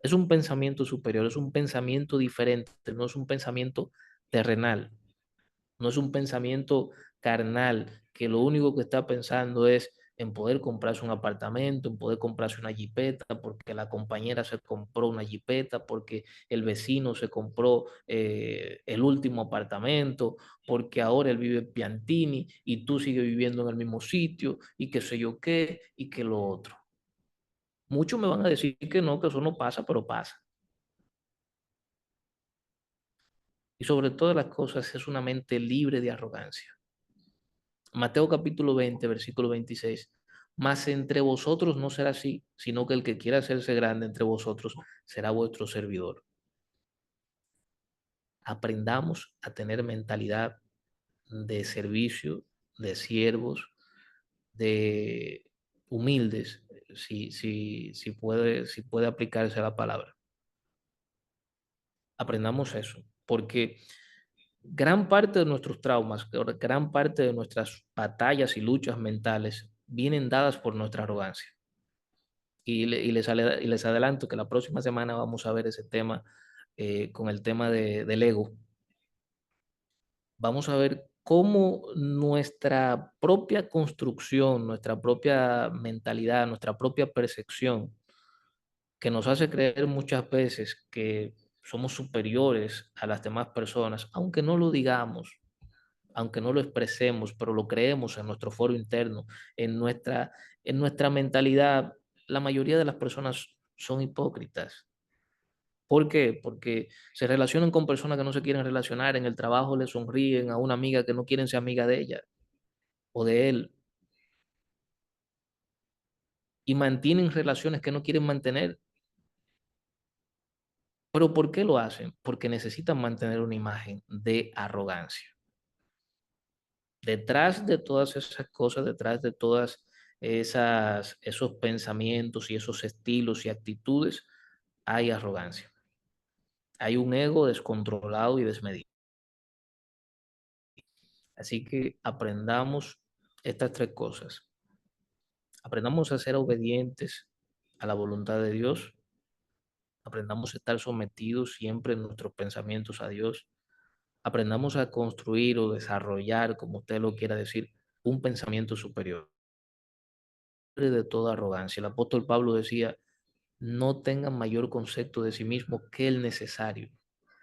Es un pensamiento superior, es un pensamiento diferente, no es un pensamiento terrenal, no es un pensamiento carnal que lo único que está pensando es en poder comprarse un apartamento, en poder comprarse una jipeta, porque la compañera se compró una jipeta, porque el vecino se compró el último apartamento, porque ahora él vive en Piantini y tú sigues viviendo en el mismo sitio y qué sé yo qué y que lo otro. Muchos me van a decir que eso no pasa, pero pasa. Y sobre todas las cosas es una mente libre de arrogancia. Mateo capítulo 20, versículo 26. Mas entre vosotros no será así, sino que el que quiera hacerse grande entre vosotros será vuestro servidor. Aprendamos a tener mentalidad de servicio, de siervos, de humildes, si puede aplicarse la palabra. Aprendamos eso, porque gran parte de nuestros traumas, gran parte de nuestras batallas y luchas mentales vienen dadas por nuestra arrogancia. Y les adelanto que la próxima semana vamos a ver ese tema con el tema del ego. Vamos a ver cómo nuestra propia construcción, nuestra propia mentalidad, nuestra propia percepción, que nos hace creer muchas veces que somos superiores a las demás personas, aunque no lo digamos, aunque no lo expresemos, pero lo creemos en nuestro foro interno, en nuestra mentalidad, la mayoría de las personas son hipócritas. ¿Por qué? Porque se relacionan con personas que no se quieren relacionar, en el trabajo le sonríen a una amiga que no quieren ser amiga de ella o de él, y mantienen relaciones que no quieren mantener. ¿Pero por qué lo hacen? Porque necesitan mantener una imagen de arrogancia. Detrás de todas esas cosas, detrás de todas esos pensamientos y esos estilos y actitudes, hay arrogancia. Hay un ego descontrolado y desmedido. Así que aprendamos estas tres cosas. Aprendamos a ser obedientes a la voluntad de Dios. Aprendamos a estar sometidos siempre en nuestros pensamientos a Dios. Aprendamos a construir o desarrollar, como usted lo quiera decir, un pensamiento superior de toda arrogancia. El apóstol Pablo decía, no tengan mayor concepto de sí mismo que el necesario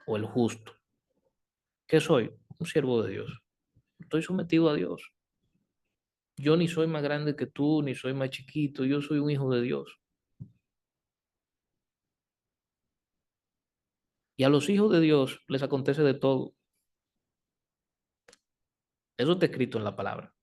o el justo. ¿Qué soy? Un siervo de Dios. Estoy sometido a Dios. Yo ni soy más grande que tú, ni soy más chiquito. Yo soy un hijo de Dios. Y a los hijos de Dios les acontece de todo. Eso está escrito en la palabra.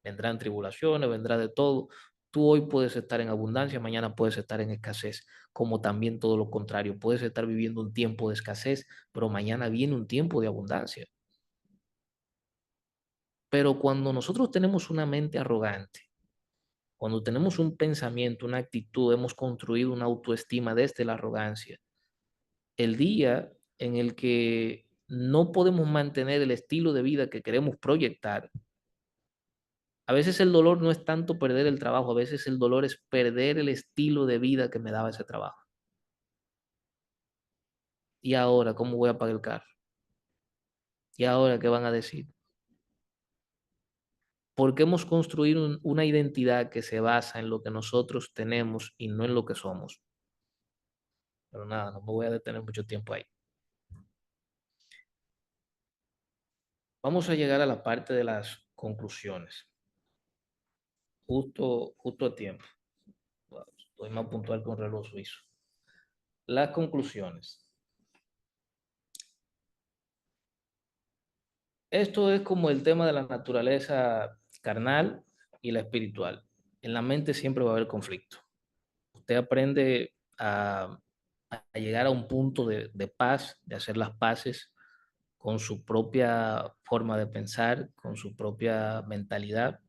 Vendrán tribulaciones, vendrá de todo. Tú hoy puedes estar en abundancia, mañana puedes estar en escasez, como también todo lo contrario. Puedes estar viviendo un tiempo de escasez, pero mañana viene un tiempo de abundancia. Pero cuando nosotros tenemos una mente arrogante, cuando tenemos un pensamiento, una actitud, hemos construido una autoestima desde la arrogancia, el día en el que no podemos mantener el estilo de vida que queremos proyectar, a veces el dolor no es tanto perder el trabajo, a veces el dolor es perder el estilo de vida que me daba ese trabajo. ¿Y ahora cómo voy a pagar el carro? ¿Y ahora qué van a decir? Porque hemos construido una identidad que se basa en lo que nosotros tenemos y no en lo que somos. Pero nada, no me voy a detener mucho tiempo ahí. Vamos a llegar a la parte de las conclusiones. Justo a tiempo. Wow, estoy más puntual con reloj suizo. Las conclusiones. Esto es como el tema de la naturaleza carnal y la espiritual. En la mente siempre va a haber conflicto. Usted aprende a llegar a un punto de paz, de hacer las paces con su propia forma de pensar, con su propia mentalidad,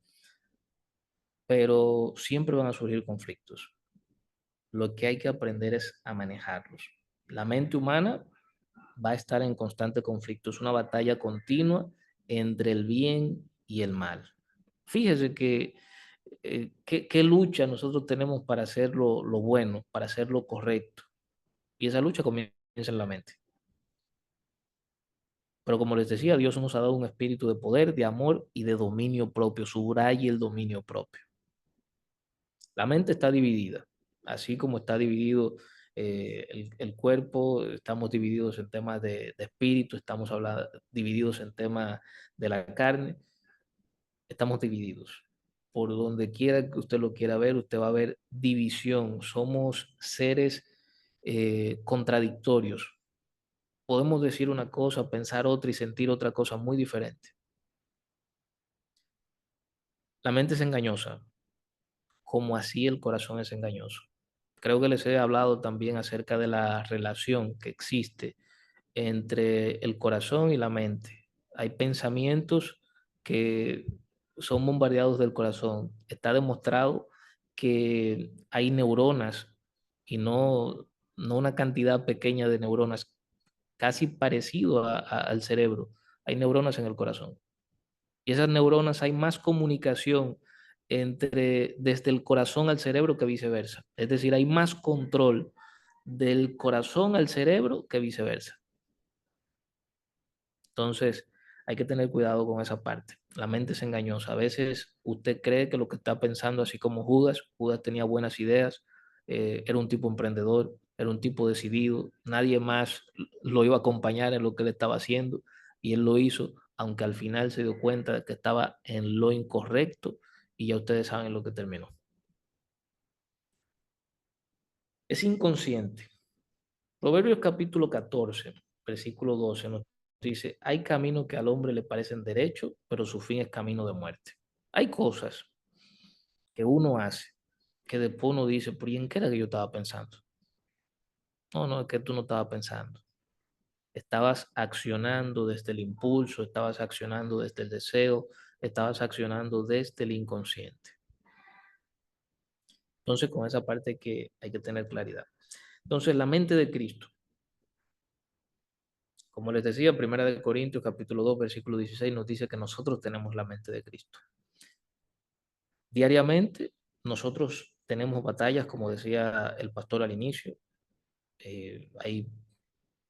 pero siempre van a surgir conflictos. Lo que hay que aprender es a manejarlos. La mente humana va a estar en constante conflicto. Es una batalla continua entre el bien y el mal. Fíjese que qué lucha nosotros tenemos para hacer lo bueno, para hacer lo correcto. Y esa lucha comienza en la mente. Pero como les decía, Dios nos ha dado un espíritu de poder, de amor y de dominio propio. Subraye el dominio propio. La mente está dividida, así como está dividido el cuerpo, estamos divididos en temas de espíritu, estamos divididos en temas de la carne, estamos divididos. Por donde quiera que usted lo quiera ver, usted va a ver división. Somos seres contradictorios. Podemos decir una cosa, pensar otra y sentir otra cosa muy diferente. La mente es engañosa, como así el corazón es engañoso. Creo que les he hablado también acerca de la relación que existe entre el corazón y la mente. Hay pensamientos que son bombardeados del corazón. Está demostrado que hay neuronas y no una cantidad pequeña de neuronas, casi parecido al cerebro. Hay neuronas en el corazón. Y esas neuronas hay más comunicación desde el corazón al cerebro que viceversa. Es decir, hay más control del corazón al cerebro que viceversa. Entonces, hay que tener cuidado con esa parte. La mente es engañosa. A veces usted cree que lo que está pensando, así como Judas tenía buenas ideas, era un tipo emprendedor, era un tipo decidido, nadie más lo iba a acompañar en lo que él estaba haciendo y él lo hizo, aunque al final se dio cuenta de que estaba en lo incorrecto y ya ustedes saben lo que terminó. Es inconsciente. Proverbios capítulo 14, versículo 12 nos dice, hay caminos que al hombre le parecen derechos, pero su fin es camino de muerte. Hay cosas que uno hace que después uno dice, ¿por ¿y en qué era que yo estaba pensando? No, no, es que tú no estabas pensando. Estabas accionando desde el impulso, estabas accionando desde el deseo, estabas accionando desde el inconsciente. Entonces, con esa parte que hay que tener claridad. Entonces, la mente de Cristo. Como les decía, Primera de Corintios, capítulo 2, versículo 16, nos dice que nosotros tenemos la mente de Cristo. Diariamente, nosotros tenemos batallas, como decía el pastor al inicio. Hay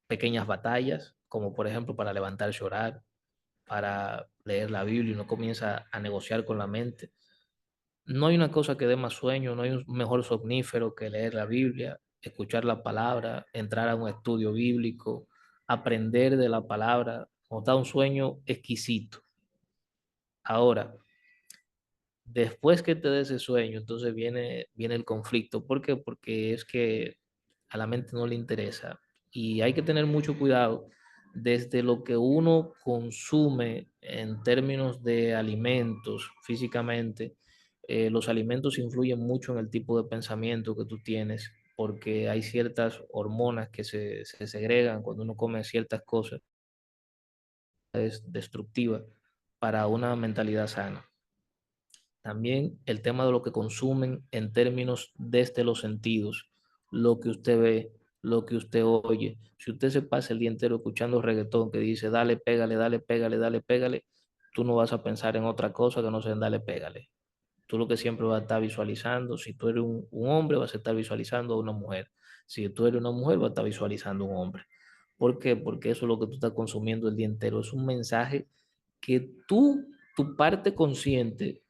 pequeñas batallas, como por ejemplo para levantarse a orar, para leer la Biblia y uno comienza a negociar con la mente. No hay una cosa que dé más sueño, no hay un mejor somnífero que leer la Biblia, escuchar la palabra, entrar a un estudio bíblico, aprender de la palabra, nos da un sueño exquisito. Ahora, después que te dé ese sueño, entonces viene el conflicto. ¿Por qué? Porque es que a la mente no le interesa. Y hay que tener mucho cuidado desde lo que uno consume en términos de alimentos físicamente. Los alimentos influyen mucho en el tipo de pensamiento que tú tienes, porque hay ciertas hormonas que se segregan cuando uno come ciertas cosas, es destructiva para una mentalidad sana. También el tema de lo que consumen en términos desde los sentidos, lo que usted ve, lo que usted oye. Si usted se pasa el día entero escuchando reggaetón que dice dale, pégale, dale, pégale, dale, pégale, tú no vas a pensar en otra cosa que no sea en dale, pégale. Tú lo que siempre vas a estar visualizando, si tú eres un hombre, vas a estar visualizando a una mujer. Si tú eres una mujer, vas a estar visualizando a un hombre. ¿Por qué? Porque eso es lo que tú estás consumiendo el día entero. Es un mensaje que tu parte consciente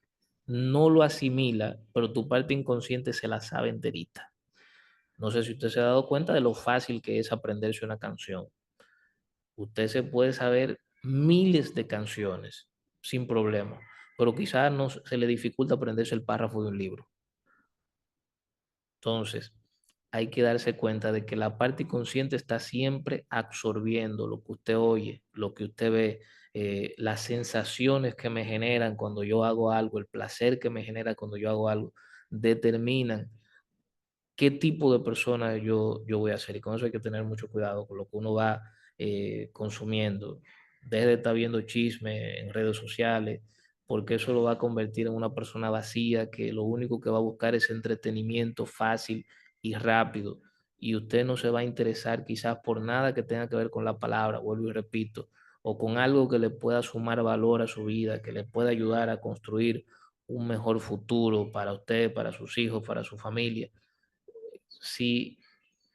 no lo asimila, pero tu parte inconsciente se la sabe enterita. No sé si usted se ha dado cuenta de lo fácil que es aprenderse una canción. Usted se puede saber miles de canciones sin problema, pero quizás no se le dificulta aprenderse el párrafo de un libro. Entonces, hay que darse cuenta de que la parte inconsciente está siempre absorbiendo lo que usted oye, lo que usted ve, las sensaciones que me generan cuando yo hago algo, el placer que me genera cuando yo hago algo, determinan qué tipo de persona yo voy a ser. Y con eso hay que tener mucho cuidado con lo que uno va consumiendo. Deje de estar viendo chisme en redes sociales, porque eso lo va a convertir en una persona vacía que lo único que va a buscar es entretenimiento fácil y rápido. Y usted no se va a interesar quizás por nada que tenga que ver con la palabra, vuelvo y repito. o con algo que le pueda sumar valor a su vida, que le pueda ayudar a construir un mejor futuro para usted, para sus hijos, para su familia. Si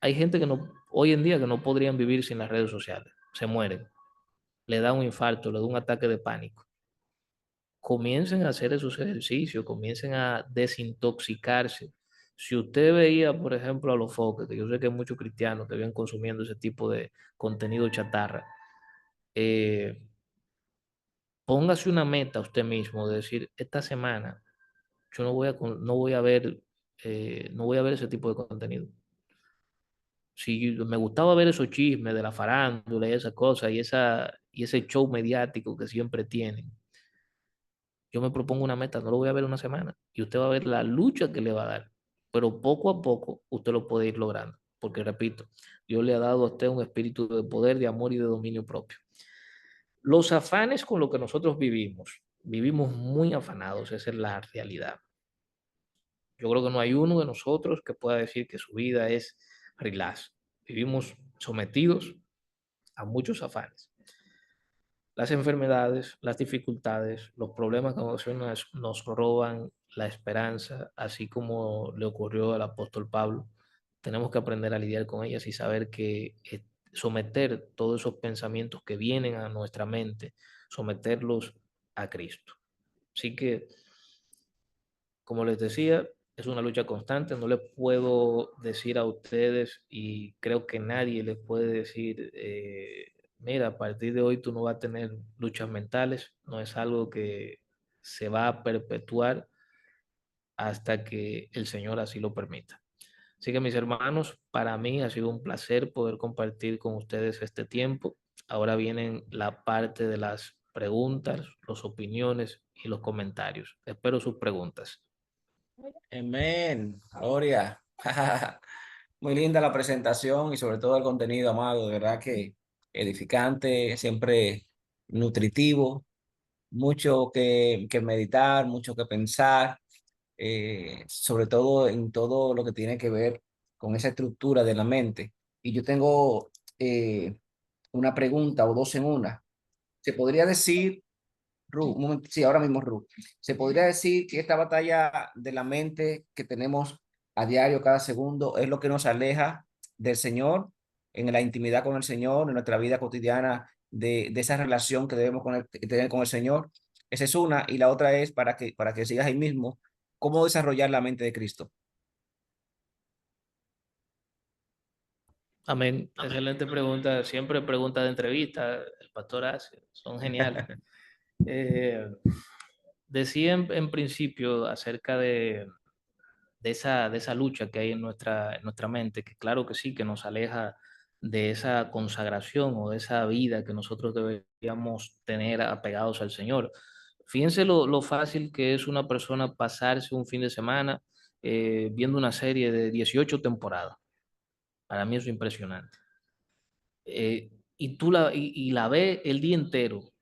hay gente que no, hoy en día que no podrían vivir sin las redes sociales, se mueren, le da un infarto, le da un ataque de pánico. Comiencen a hacer esos ejercicios, comiencen a desintoxicarse. Si usted veía, por ejemplo, a los foques, que yo sé que hay muchos cristianos que vienen consumiendo ese tipo de contenido chatarra, eh, póngase una meta usted mismo de decir, esta semana yo no voy a ver, no voy a ver ese tipo de contenido. Si me gustaba ver esos chismes de la farándula y esas cosas y ese show mediático que siempre tienen, yo me propongo una meta, no lo voy a ver una semana y usted va a ver la lucha que le va a dar, pero poco a poco usted lo puede ir logrando, porque repito, Dios le ha dado a usted un espíritu de poder, de amor y de dominio propio. Los afanes con los que nosotros vivimos muy afanados, esa es la realidad. Yo creo que no hay uno de nosotros que pueda decir que su vida es relax. Vivimos sometidos a muchos afanes. Las enfermedades, las dificultades, los problemas que a veces nos roban la esperanza, así como le ocurrió al apóstol Pablo. Tenemos que aprender a lidiar con ellas y saber que someter todos esos pensamientos que vienen a nuestra mente, someterlos a Cristo. Así que, como les decía, es una lucha constante. No les puedo decir a ustedes y creo que nadie les puede decir, mira, a partir de hoy tú no vas a tener luchas mentales. No es algo que se va a perpetuar hasta que el Señor así lo permita. Así que mis hermanos, para mí ha sido un placer poder compartir con ustedes este tiempo. Ahora vienen la parte de las preguntas, las opiniones y los comentarios. Espero sus preguntas.
Amén. Gloria. Muy linda la presentación y sobre todo el contenido, amado. De verdad que edificante, siempre nutritivo, mucho que meditar, mucho que pensar, sobre todo en todo lo que tiene que ver con esa estructura de la mente. Y yo tengo una pregunta o dos en una. ¿Se podría decir, Ru, un momento, sí, ahora mismo, Ru, se podría decir que esta batalla de la mente que tenemos a diario, cada segundo, es lo que nos aleja del Señor, en la intimidad con el Señor, en nuestra vida cotidiana, de esa relación que debemos tener con el Señor? Esa es una, y la otra es, para que sigas ahí mismo, ¿cómo desarrollar la mente de Cristo?
Amén. Excelente pregunta. Siempre pregunta de entrevista. El pastor hace. Son geniales. Eh, Decía en principio acerca de esa lucha que hay en nuestra mente, que claro que sí, que nos aleja de esa consagración o de esa vida que nosotros deberíamos tener apegados al Señor. Fíjense lo fácil que es una persona pasarse un fin de semana viendo una serie de 18 temporadas. Para mí eso es impresionante. Y la ve el día entero